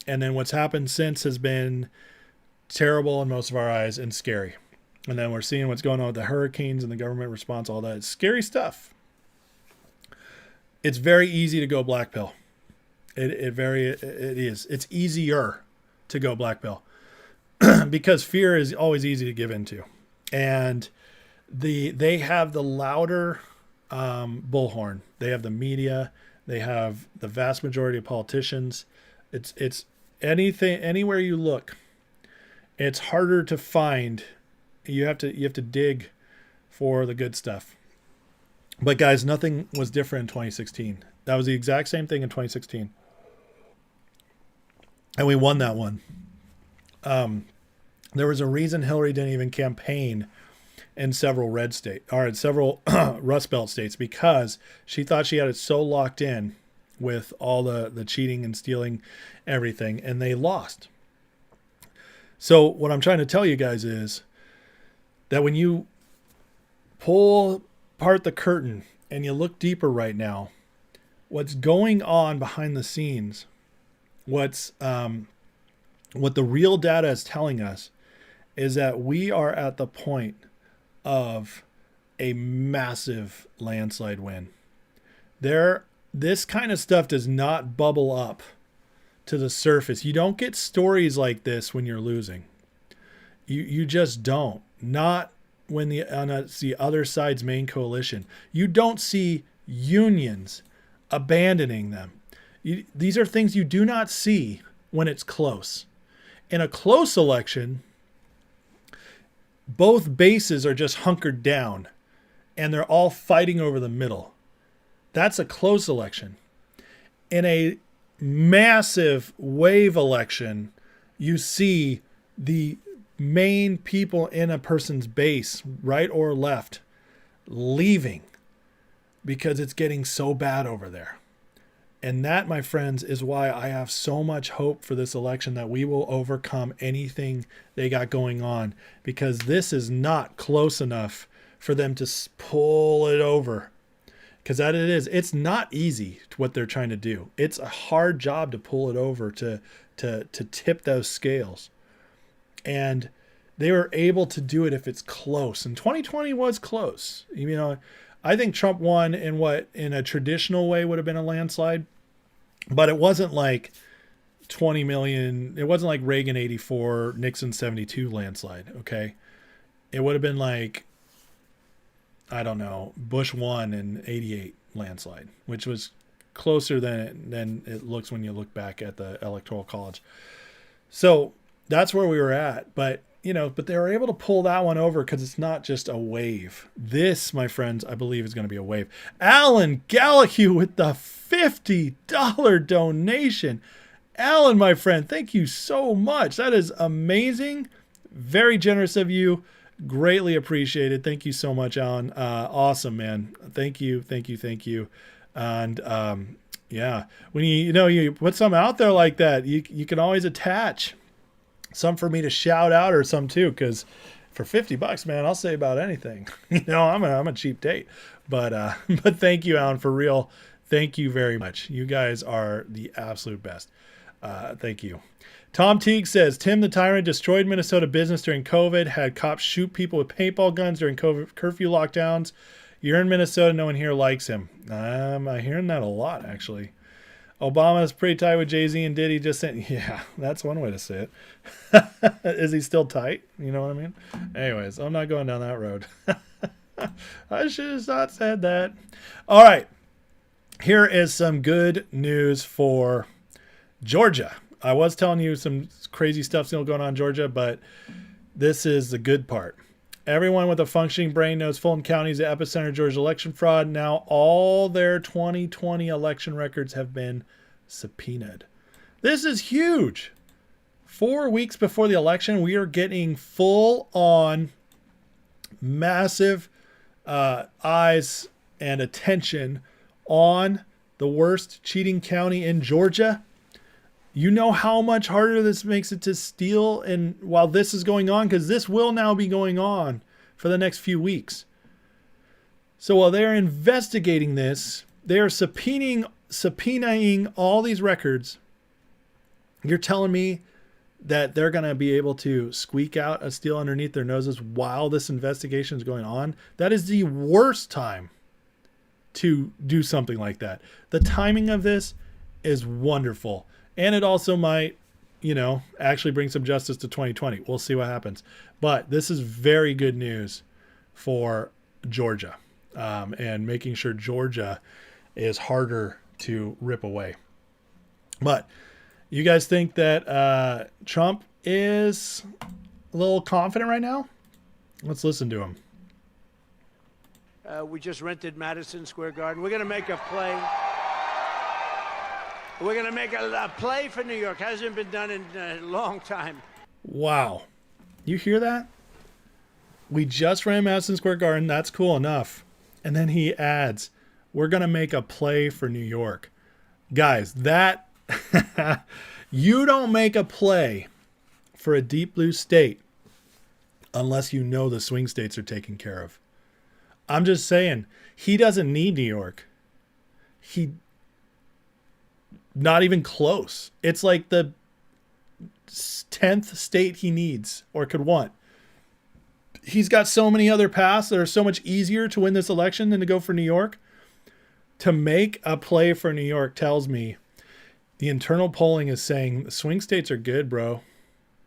[SPEAKER 3] And then what's happened since has been terrible in most of our eyes and scary. And then we're seeing what's going on with the hurricanes and the government response, all that. It's scary stuff. It's very easy to go black pill. It is. It's easier to go black pill because fear is always easy to give into. And they have the louder bullhorn. They have the media. They have the vast majority of politicians. It's anything, anywhere you look, it's harder to find. You have to dig for the good stuff. But guys, nothing was different in 2016. That was the exact same thing in 2016. And we won that one. There was a reason Hillary didn't even campaign in several red states, or in several Rust Belt states, because she thought she had it so locked in with all the cheating and stealing everything, and they lost. So what I'm trying to tell you guys is that when you pull apart the curtain and you look deeper right now, what's going on behind the scenes, what the real data is telling us is that we are at the point of a massive landslide win. This kind of stuff does not bubble up to the surface. You don't get stories like this when you're losing. You just don't. Not when on the other side's main coalition. You don't see unions abandoning them. These are things you do not see when it's close. In a close election, both bases are just hunkered down and they're all fighting over the middle. That's a close election. In a massive wave election, you see the main people in a person's base, right or left, leaving because it's getting so bad over there. And that, my friends, is why I have so much hope for this election that we will overcome anything they got going on, because this is not close enough for them to pull it over. Because that it is. It's not easy what they're trying to do. It's a hard job to pull it over, to tip those scales. And they were able to do it if it's close. And 2020 was close. You know, I think Trump won in what in a traditional way would have been a landslide. But it wasn't like 20 million. It wasn't like Reagan 84, Nixon 72 landslide. Okay. It would have been like, I don't know, Bush won in 88 landslide, which was closer than it looks when you look back at the Electoral College. So that's where we were at. But, you know, but they were able to pull that one over because it's not just a wave. This, my friends, I believe is going to be a wave. Alan Gallahue with the $50 donation. Alan, my friend, thank you so much. That is amazing. Very generous of you. Greatly appreciated. Thank you so much, Alan. Awesome, man. Thank you. And yeah, when you put some out there like that, you can always attach some for me to shout out or some too, because for $50, man, I'll say about anything. I'm a cheap date, but thank you, Alan, for real. Thank you very much. You guys are the absolute best. Thank you. Tom Teague says, Tim the Tyrant destroyed Minnesota business during COVID, had cops shoot people with paintball guns during COVID curfew lockdowns. You're in Minnesota, no one here likes him. I'm hearing that a lot, actually. Obama is pretty tight with Jay-Z and Diddy just saying, yeah, that's one way to say it. Is he still tight? You know what I mean? Anyways, I'm not going down that road. I should have not said that. All right. Here is some good news for Georgia. I was telling you some crazy stuff still going on in Georgia, but this is the good part. Everyone with a functioning brain knows Fulton County is the epicenter of Georgia election fraud. Now all their 2020 election records have been subpoenaed. This is huge. 4 weeks before the election, we are getting full on massive eyes and attention on the worst cheating county in Georgia. You know how much harder this makes it to steal, and while this is going on, because this will now be going on for the next few weeks. So while they're investigating this, they are subpoenaing all these records. You're telling me that they're going to be able to squeak out a steal underneath their noses while this investigation is going on? That is the worst time to do something like that. The timing of this is wonderful. And it also might, actually bring some justice to 2020. We'll see what happens. But this is very good news for Georgia, and making sure Georgia is harder to rip away. But you guys think that Trump is a little confident right now? Let's listen to him.
[SPEAKER 5] We just rented Madison Square Garden. We're going to make a play. We're going to make a play for New York. Hasn't been done in a long time.
[SPEAKER 3] Wow. You hear that? We just ran Madison Square Garden. That's cool enough. And then he adds, we're going to make a play for New York. Guys, that you don't make a play for a deep blue state unless you know the swing states are taken care of. I'm just saying, he doesn't need New York. Not even close. It's like the 10th state he needs or could want. He's got so many other paths that are so much easier to win this election than to go for New York. To make a play for New York tells me the internal polling is saying the swing states are good, bro.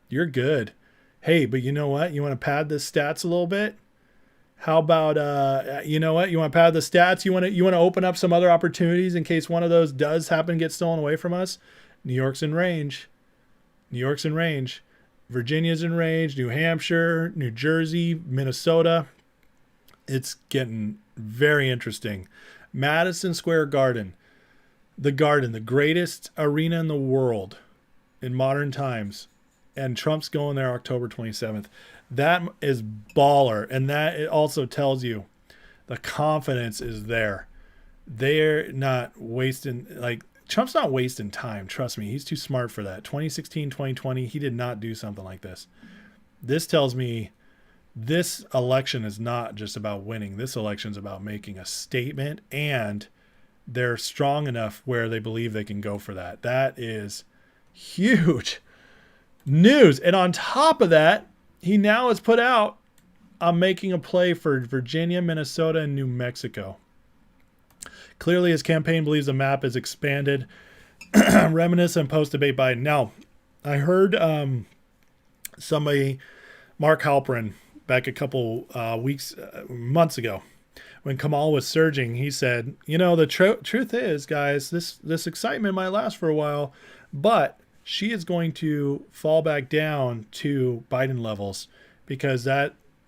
[SPEAKER 3] You're good. Hey, but you know what? You want to pad the stats a little bit? How about, you know what? You want to pad the stats? You want to open up some other opportunities in case one of those does happen to get stolen away from us? New York's in range. New York's in range. Virginia's in range. New Hampshire, New Jersey, Minnesota. It's getting very interesting. Madison Square Garden. The greatest arena in the world in modern times. And Trump's going there October 27th. That is baller. And that it also tells you the confidence is there. They're not wasting, Trump's not wasting time. Trust me. He's too smart for that. 2016, 2020, he did not do something like this. This tells me this election is not just about winning. This election is about making a statement, and they're strong enough where they believe they can go for that. That is huge news. And on top of that, he now has put out, I'm making a play for Virginia, Minnesota, and New Mexico. Clearly, his campaign believes the map is expanded, reminiscent post-debate Biden. Now, I heard somebody, Mark Halperin, back a couple months ago, when Kamala was surging, he said, the truth is, guys, this excitement might last for a while, but she is going to fall back down to Biden levels because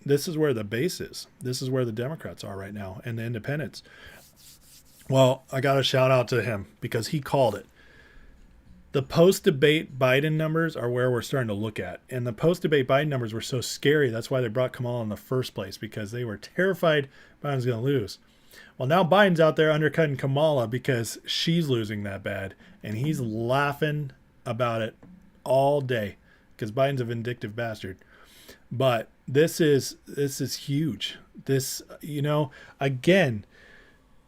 [SPEAKER 3] this is where the base is. This is where the Democrats are right now and the independents. Well, I got to shout out to him because he called it. The post-debate Biden numbers are where we're starting to look at. And the post-debate Biden numbers were so scary. That's why they brought Kamala in the first place, because they were terrified Biden's going to lose. Well, now Biden's out there undercutting Kamala because she's losing that bad. And he's laughing about it all day because Biden's a vindictive bastard. But this is huge. This, again,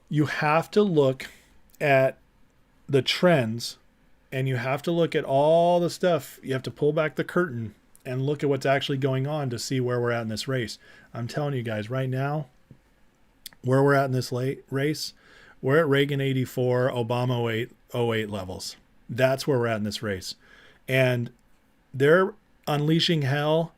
[SPEAKER 3] you have to look at the trends, and you have to look at all the stuff. You have to pull back the curtain and look at what's actually going on to see where we're at in this race. I'm telling you guys right now, where we're at in this race, we're at Reagan 84, Obama 08 levels. That's where we're at in this race. And they're unleashing hell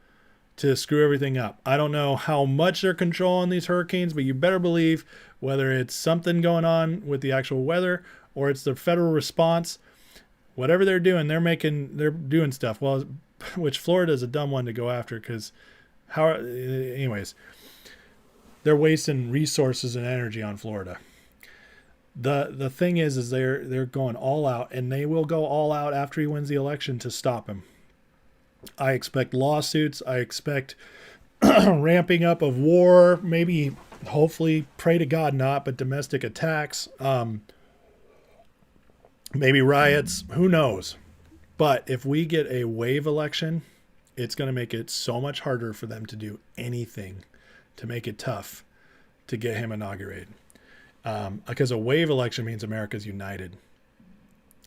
[SPEAKER 3] to screw everything up. I don't know how much they're controlling these hurricanes, but you better believe whether it's something going on with the actual weather or it's the federal response, whatever they're doing, they're doing stuff. Well, which Florida is a dumb one to go after because anyways, they're wasting resources and energy on Florida. The thing is they're going all out, and they will go all out after he wins the election to stop him. I expect lawsuits. I expect ramping up of war, maybe, hopefully, pray to God not, but domestic attacks, maybe riots, who knows? But if we get a wave election, it's going to make it so much harder for them to do anything to make it tough to get him inaugurated. Because a wave election means America's united.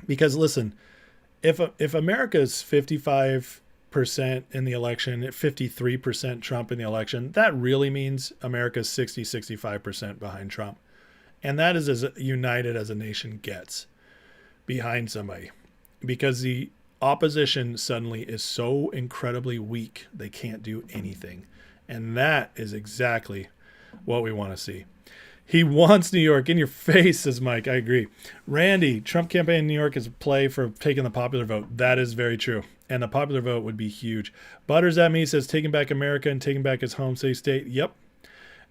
[SPEAKER 3] Because listen, if America is 55% in the election, 53% Trump in the election, that really means America's 65% behind Trump. And that is as united as a nation gets behind somebody, because the opposition suddenly is so incredibly weak they can't do anything. And that is exactly what we want to see. He wants New York. In your face, says Mike. I agree. Randy, Trump campaign in New York is a play for taking the popular vote. That is very true. And the popular vote would be huge. Butters at me says taking back America and taking back his home safe state. Yep.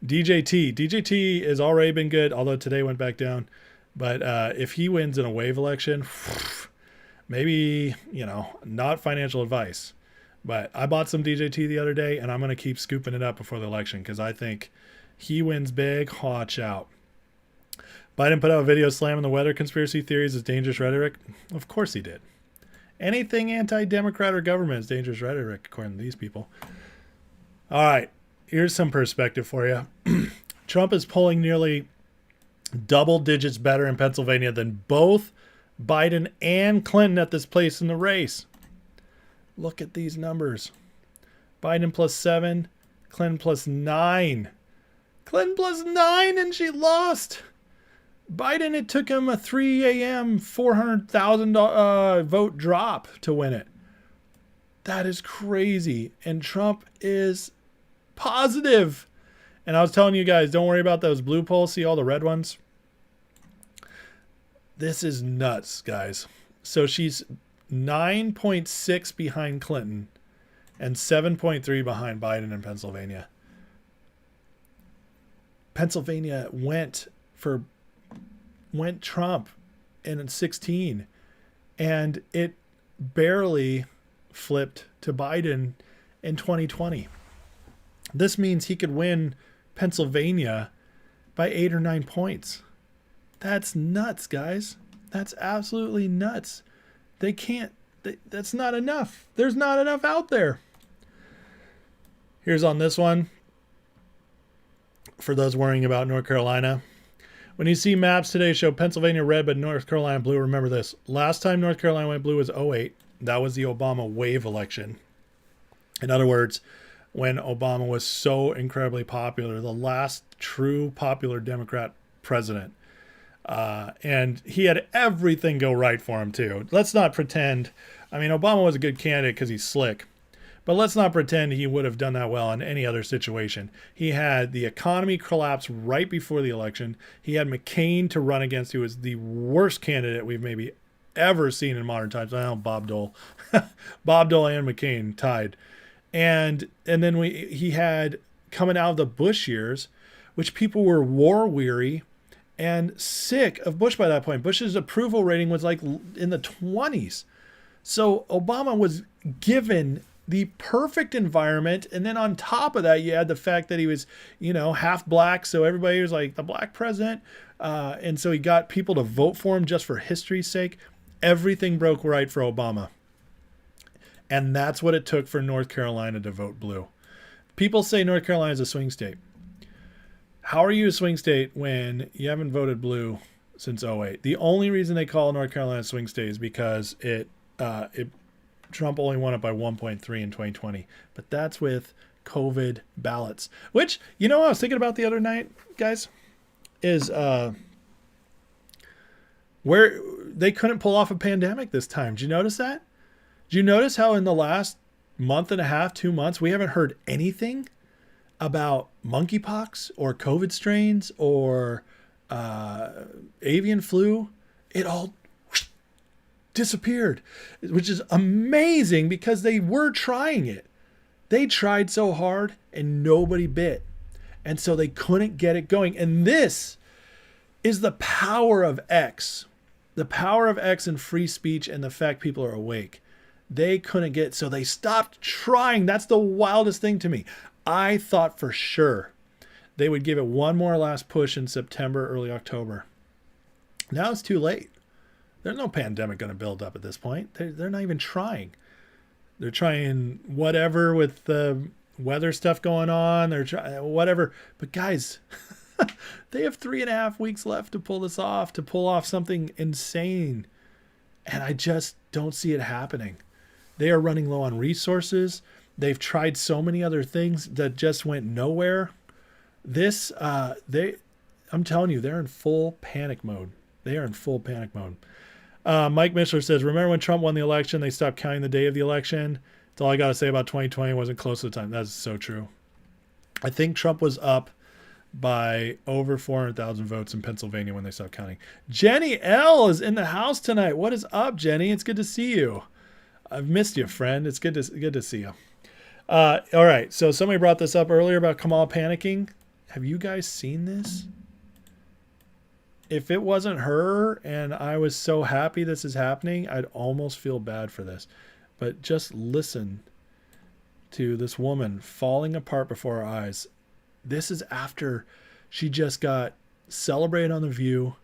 [SPEAKER 3] DJT has already been good, although today went back down. But if he wins in a wave election, maybe, not financial advice. But I bought some DJT the other day, and I'm going to keep scooping it up before the election because I think he wins big. Watch out. Biden put out a video slamming the weather conspiracy theories as dangerous rhetoric. Of course he did. Anything anti-Democrat or government is dangerous rhetoric, according to these people. All right. Here's some perspective for you. Trump is polling nearly double digits better in Pennsylvania than both Biden and Clinton at this place in the race. Look at these numbers. Biden +7, Clinton +9. Clinton +9, and she lost. Biden, it took him a 3 a.m. 400,000 vote drop to win it. That is crazy. And Trump is positive. And I was telling you guys, don't worry about those blue polls. See all the red ones? This is nuts, guys. So she's 9.6 behind Clinton and 7.3 behind Biden in Pennsylvania. Pennsylvania went Trump in 16, and it barely flipped to Biden in 2020. This means he could win Pennsylvania by 8 or 9 points. That's nuts, guys. That's absolutely nuts. That's not enough. There's not enough out there. Here's on this one. for those worrying about North Carolina. When you see maps today show Pennsylvania red but North Carolina blue, remember this. Last time North Carolina went blue was 2008. That was the Obama wave election. In other words, when Obama was so incredibly popular, the last true popular Democrat president. And he had everything go right for him, too. Let's not pretend. I mean, Obama was a good candidate because he's slick. But let's not pretend he would have done that well in any other situation. He had the economy collapse right before the election. He had McCain to run against, who was the worst candidate we've maybe ever seen in modern times. I don't know, Bob Dole. Bob Dole and McCain tied. And then he had, coming out of the Bush years, which people were war weary and sick of Bush by that point. Bush's approval rating was like in the 20s. So Obama was given the perfect environment. And then on top of that, you had the fact that he was, half black. So everybody was like the black president. And so he got people to vote for him just for history's sake. Everything broke right for Obama. And that's what it took for North Carolina to vote blue. People say North Carolina is a swing state. How are you a swing state when you haven't voted blue since 2008? The only reason they call North Carolina a swing state is because Trump only won it by 1.3 in 2020. But that's with COVID ballots. Which, what I was thinking about the other night, guys, is where they couldn't pull off a pandemic this time. Did you notice that? Did you notice how in the last month and a half, 2 months, we haven't heard anything about monkeypox or COVID strains or avian flu? It all disappeared, which is amazing because they were trying it. They tried so hard and nobody bit. And so they couldn't get it going. And this is the power of X. The power of X and free speech and the fact people are awake. They couldn't get, so they stopped trying. That's the wildest thing to me. I thought for sure they would give it one more last push in September, early October. Now it's too late. There's no pandemic going to build up at this point. They're not even trying. They're trying whatever with the weather stuff going on. They're trying whatever. But guys, they have 3.5 weeks left to pull this off, to pull off something insane. And I just don't see it happening. They are running low on resources. They've tried so many other things that just went nowhere. I'm telling you, they're in full panic mode. They are in full panic mode. Mike Mishler says, remember when Trump won the election, they stopped counting the day of the election? That's all I got to say about 2020. It wasn't close to the time. That's so true. I think Trump was up by over 400,000 votes in Pennsylvania when they stopped counting. Jenny L is in the house tonight. What is up, Jenny? It's good to see you. I've missed you, friend. It's good to see you. All right. So somebody brought this up earlier about Kamala panicking. Have you guys seen this? If it wasn't her and I was so happy this is happening, I'd almost feel bad for this. But just listen to this woman falling apart before our eyes. This is after she just got celebrated on The View,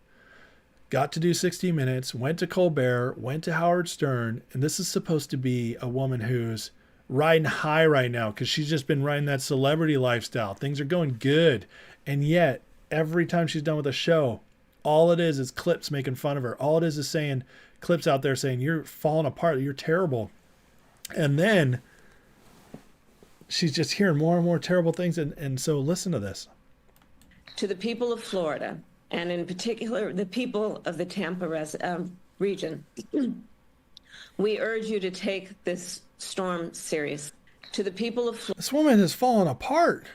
[SPEAKER 3] got to do 60 Minutes, went to Colbert, went to Howard Stern, and this is supposed to be a woman who's riding high right now because she's just been riding that celebrity lifestyle. Things are going good. And yet, every time she's done with a show, all it is clips making fun of her. All it is saying, clips out there saying, you're falling apart, you're terrible. And then she's just hearing more and more terrible things. And so listen to this.
[SPEAKER 6] To the people of Florida, and in particular, the people of the Tampa region, we urge you to take this storm seriously. To the people of Florida.
[SPEAKER 3] This woman is falling apart.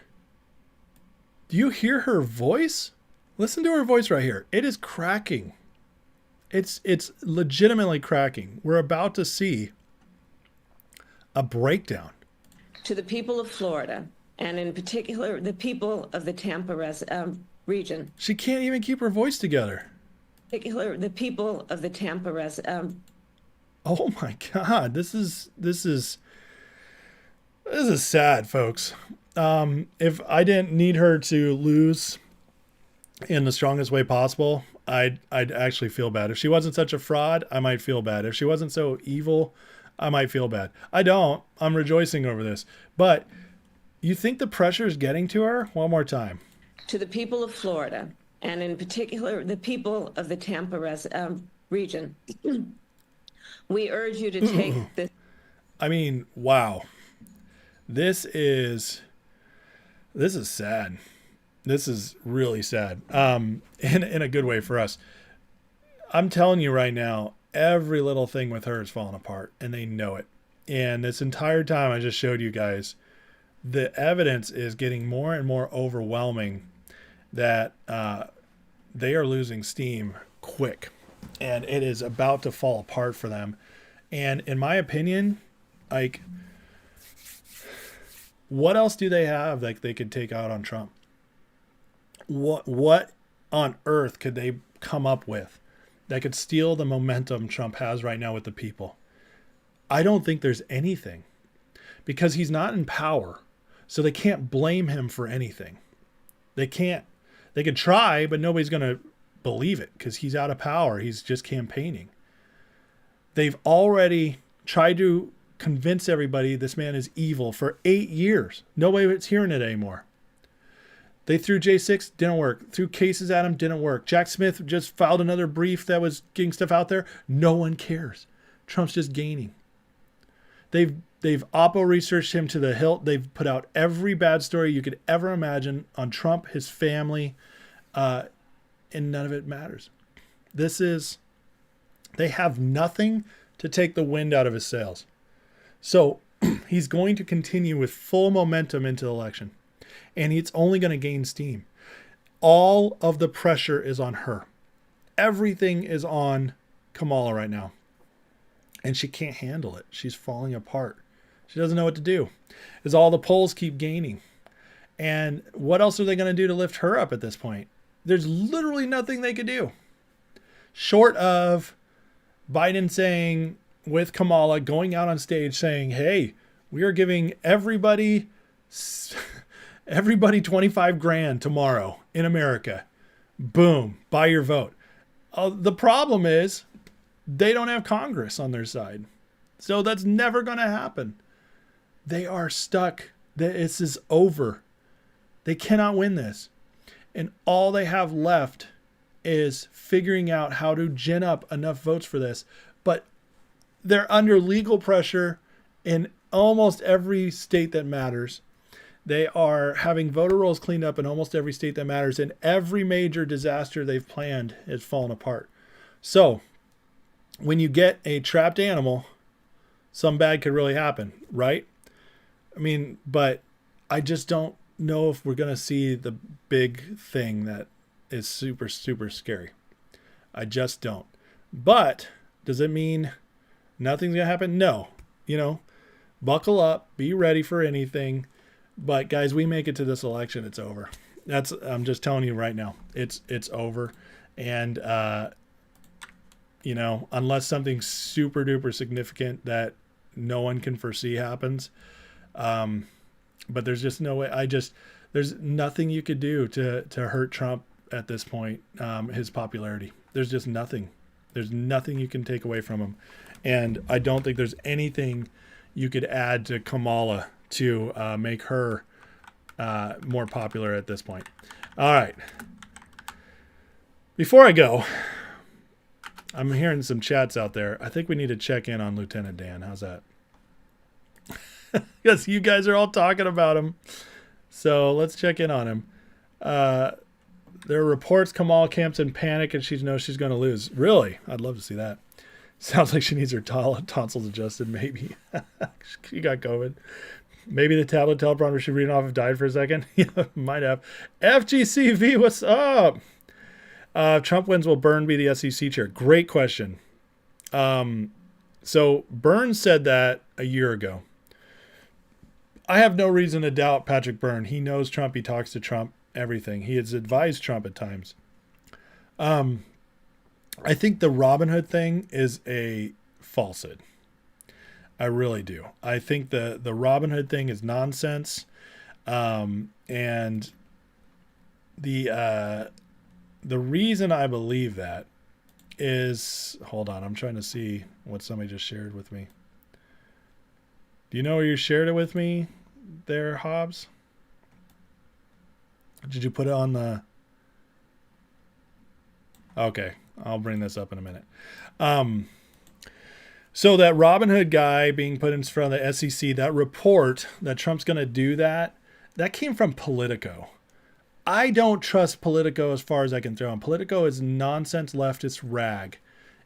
[SPEAKER 3] Do you hear her voice? Listen to her voice right here. It is cracking. It's legitimately cracking. We're about to see a breakdown.
[SPEAKER 6] To the people of Florida, and in particular, the people of the Tampa region.
[SPEAKER 3] She can't even keep her voice together.
[SPEAKER 6] In particular, the people of the Tampa
[SPEAKER 3] Oh my God, this is sad, folks. If I didn't need her to lose in the strongest way possible, I'd actually feel bad. If she wasn't such a fraud, I might feel bad. If she wasn't so evil, I might feel bad. I don't. I'm rejoicing over this. But you think the pressure is getting to her? One more time.
[SPEAKER 6] To the people of Florida, and in particular the people of the Tampa region, we urge you to take this.
[SPEAKER 3] I mean, wow. This is sad. This is really sad. In a good way for us. I'm telling you right now, every little thing with her is falling apart, and they know it. And this entire time I just showed you guys, the evidence is getting more and more overwhelming that they are losing steam quick, and it is about to fall apart for them. And in my opinion, like, what else do they have like they could take out on Trump? What on earth could they come up with that could steal the momentum Trump has right now with the people? I don't think there's anything, because he's not in power. So they can't blame him for anything. They can't. They could try, but nobody's going to believe it because he's out of power. He's just campaigning. They've already tried to convince everybody this man is evil for 8 years. Nobody's hearing it anymore. They threw J6, didn't work. Threw cases at him, didn't work. Jack Smith just filed another brief that was getting stuff out there. No one cares. Trump's just gaining. They've oppo researched him to the hilt. They've put out every bad story you could ever imagine on Trump, his family, and none of it matters. They have nothing to take the wind out of his sails. So he's going to continue with full momentum into the election, and it's only going to gain steam. All of the pressure is on her. Everything is on Kamala right now, and she can't handle it. She's falling apart. She doesn't know what to do, as all the polls keep gaining. And what else are they going to do to lift her up at this point? There's literally nothing they could do, short of Biden saying, with Kamala going out on stage saying, hey, we are giving everybody 25 grand tomorrow in America. Boom, buy your vote. The problem is they don't have Congress on their side. So that's never going to happen. They are stuck. This is over. They cannot win this. And all they have left is figuring out how to gin up enough votes for this. But they're under legal pressure in almost every state that matters. They are having voter rolls cleaned up in almost every state that matters. And every major disaster they've planned has fallen apart. So when you get a trapped animal, some bad could really happen, right? I mean, but I just don't know if we're going to see the big thing that is super, super scary. I just don't. But does it mean nothing's going to happen? No. Buckle up, be ready for anything. But guys, we make it to this election, it's over. I'm just telling you right now, it's over. And, unless something super duper significant that no one can foresee happens, but there's just no way. There's nothing you could do to hurt Trump at this point. His popularity, there's just nothing. There's nothing you can take away from him. And I don't think there's anything you could add to Kamala to make her more popular at this point. All right. Before I go, I'm hearing some chats out there. I think we need to check in on Lieutenant Dan. How's that? Because you guys are all talking about him. So let's check in on him. There are reports Kamala camps in panic and she knows she's going to lose. Really? I'd love to see that. Sounds like she needs her tonsils adjusted, maybe. She got COVID. Maybe the tablet teleprompter she reading off have died for a second. Yeah, might have. FGCV, what's up? Trump wins, will Byrne be the SEC chair? Great question. So Byrne said that a year ago. I have no reason to doubt Patrick Byrne. He knows Trump. He talks to Trump, everything. He has advised Trump at times. I think the Robin Hood thing is a falsehood. I really do. I think the Robin Hood thing is nonsense. And the reason I believe that is, hold on, I'm trying to see what somebody just shared with me. Do you know where you shared it with me there, Hobbs? Did you put it on the... Okay, I'll bring this up in a minute. So that Robinhood guy being put in front of the SEC, that report that Trump's going to do that came from Politico. I don't trust Politico as far as I can throw him. Politico is nonsense leftist rag.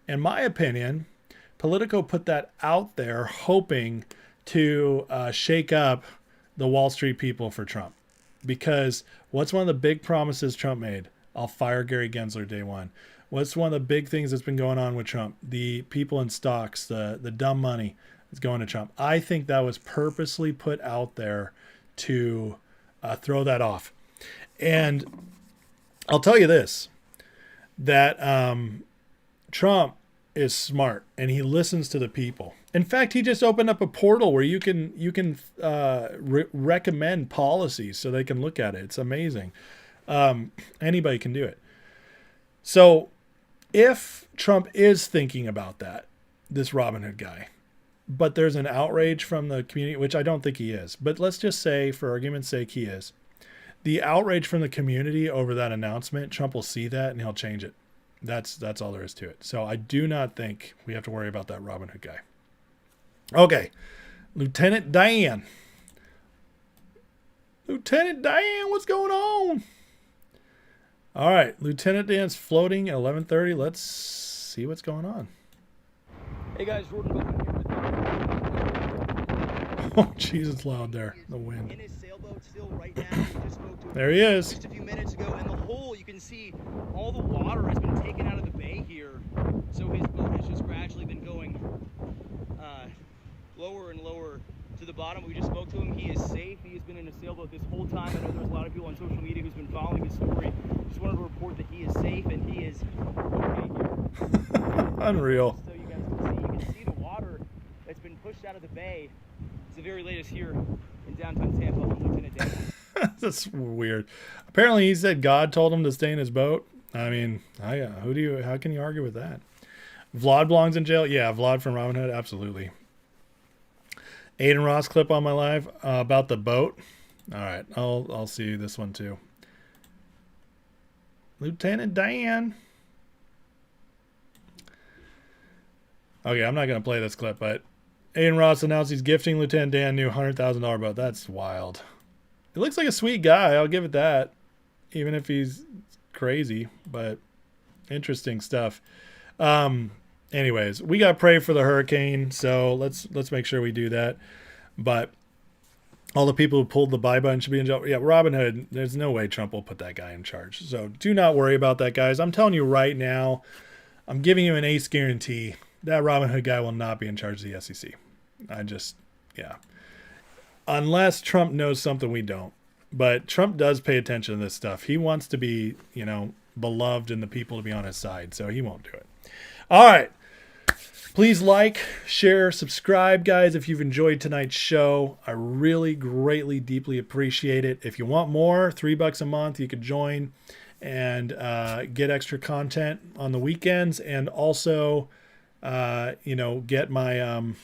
[SPEAKER 3] In my opinion, Politico put that out there hoping to shake up the Wall Street people for Trump. Because what's one of the big promises Trump made? I'll fire Gary Gensler day one. What's one of the big things that's been going on with Trump? The people in stocks, the dumb money is going to Trump. I think that was purposely put out there to throw that off. And I'll tell you this, that Trump is smart and he listens to the people. In fact, he just opened up a portal where you can recommend policies so they can look at it. It's amazing. Anybody can do it. So if Trump is thinking about that, this Robinhood guy, but there's an outrage from the community, which I don't think he is, but let's just say for argument's sake, he is. The outrage from the community over that announcement, Trump will see that and he'll change it. That's all there is to it. So I do not think we have to worry about that Robinhood guy. Okay. Lieutenant Dan. Lieutenant Dan, what's going on? All right, Lieutenant Dan's floating at 11:30. Let's see what's going on.
[SPEAKER 7] Hey guys, Jordan Milton here with
[SPEAKER 3] Oh, jeez, it's loud there. The wind.
[SPEAKER 7] in his sailboat still right now. We just spoke to him
[SPEAKER 3] There he is.
[SPEAKER 7] just a few minutes ago, and the hole, you can see all the water has been taken out of the bay here. So his boat has just gradually been going lower and lower to the bottom. We just spoke to him. He is safe. He has been in a sailboat this whole time. I know there's a lot of people on social media who's been following his story. Just wanted to report that he is safe and he is okay here.
[SPEAKER 3] Unreal.
[SPEAKER 7] So you guys can see the water that's been pushed out of the bay. It's the very latest here in downtown Tampa on Lieutenant Dan.
[SPEAKER 3] That's weird. Apparently he said God told him to stay in his boat. I mean, how can you argue with that? Vlad belongs in jail? Yeah, Vlad from Robinhood, absolutely. Aiden Ross clip on my live about the boat. All right, I'll see this one too. Lieutenant Dan. Okay, I'm not going to play this clip, but Aiden Ross announced he's gifting Lieutenant Dan new $100,000 boat. That's wild. He looks like a sweet guy. I'll give it that. Even if he's crazy, but interesting stuff. Anyways, we got to pray for the hurricane, so let's make sure we do that. But all the people who pulled the buy button should be in jail. Yeah, Robinhood, there's no way Trump will put that guy in charge. So do not worry about that, guys. I'm telling you right now, I'm giving you an ace guarantee. That Robinhood guy will not be in charge of the SEC. Yeah. Unless Trump knows something we don't. But Trump does pay attention to this stuff. He wants to be, beloved and the people to be on his side. So he won't do it. All right. Please like, share, subscribe, guys, if you've enjoyed tonight's show. I really greatly, deeply appreciate it. If you want more, $3 a month, you could join and get extra content on the weekends and also, get my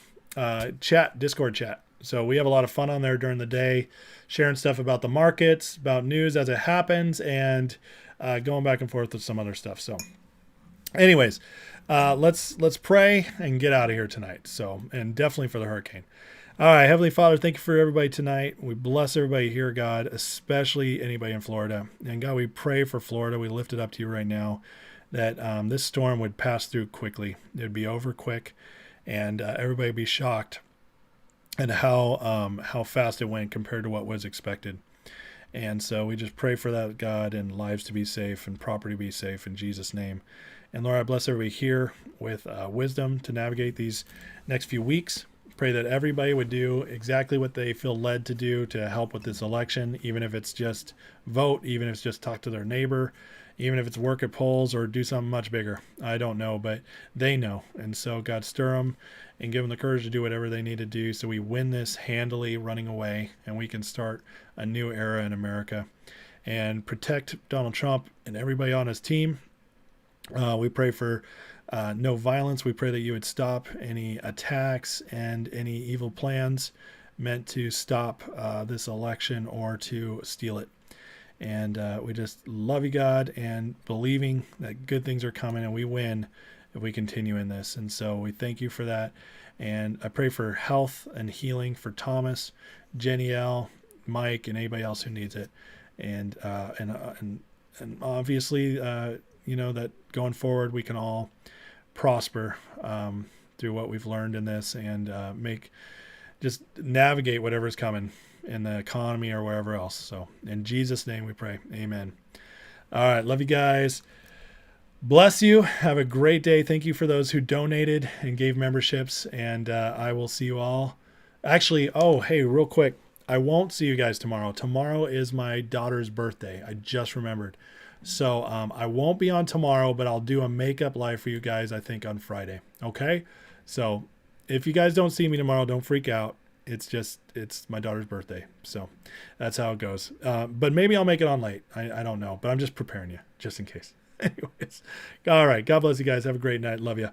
[SPEAKER 3] Discord chat. So we have a lot of fun on there during the day, sharing stuff about the markets, about news as it happens, and going back and forth with some other stuff. So anyways, let's pray and get out of here tonight. So, and definitely for the hurricane. All right, Heavenly Father, thank you for everybody tonight. We bless everybody here, God, especially anybody in Florida. And God, we pray for Florida. We lift it up to you right now that this storm would pass through quickly. It would be over quick, and everybody would be shocked at how fast it went compared to what was expected. And so we just pray for that, God, and lives to be safe and property to be safe in Jesus' name. And Lord, I bless everybody here with wisdom to navigate these next few weeks. Pray that everybody would do exactly what they feel led to do to help with this election, even if it's just vote, even if it's just talk to their neighbor, even if it's work at polls or do something much bigger. I don't know, but they know. And so God, stir them and give them the courage to do whatever they need to do so we win this handily running away and we can start a new era in America and protect Donald Trump and everybody on his team. We pray for no violence. We pray that you would stop any attacks and any evil plans meant to stop this election or to steal it. And we just love you, God, and believing that good things are coming and we win if we continue in this. And so we thank you for that. And I pray for health and healing for Thomas, Jenny L, Mike, and anybody else who needs it. And obviously, that going forward, we can all prosper through what we've learned in this and just navigate whatever's coming in the economy or wherever else. So in Jesus' name we pray. Amen. All right. Love you guys. Bless you. Have a great day. Thank you for those who donated and gave memberships. And I will see you all. Actually, hey, real quick. I won't see you guys tomorrow. Tomorrow is my daughter's birthday. I just remembered. So I won't be on tomorrow, but I'll do a makeup live for you guys, I think, on Friday. Okay? So if you guys don't see me tomorrow, don't freak out. It's my daughter's birthday. So that's how it goes. But maybe I'll make it on late. I don't know. But I'm just preparing you, just in case. Anyways. All right. God bless you guys. Have a great night. Love you.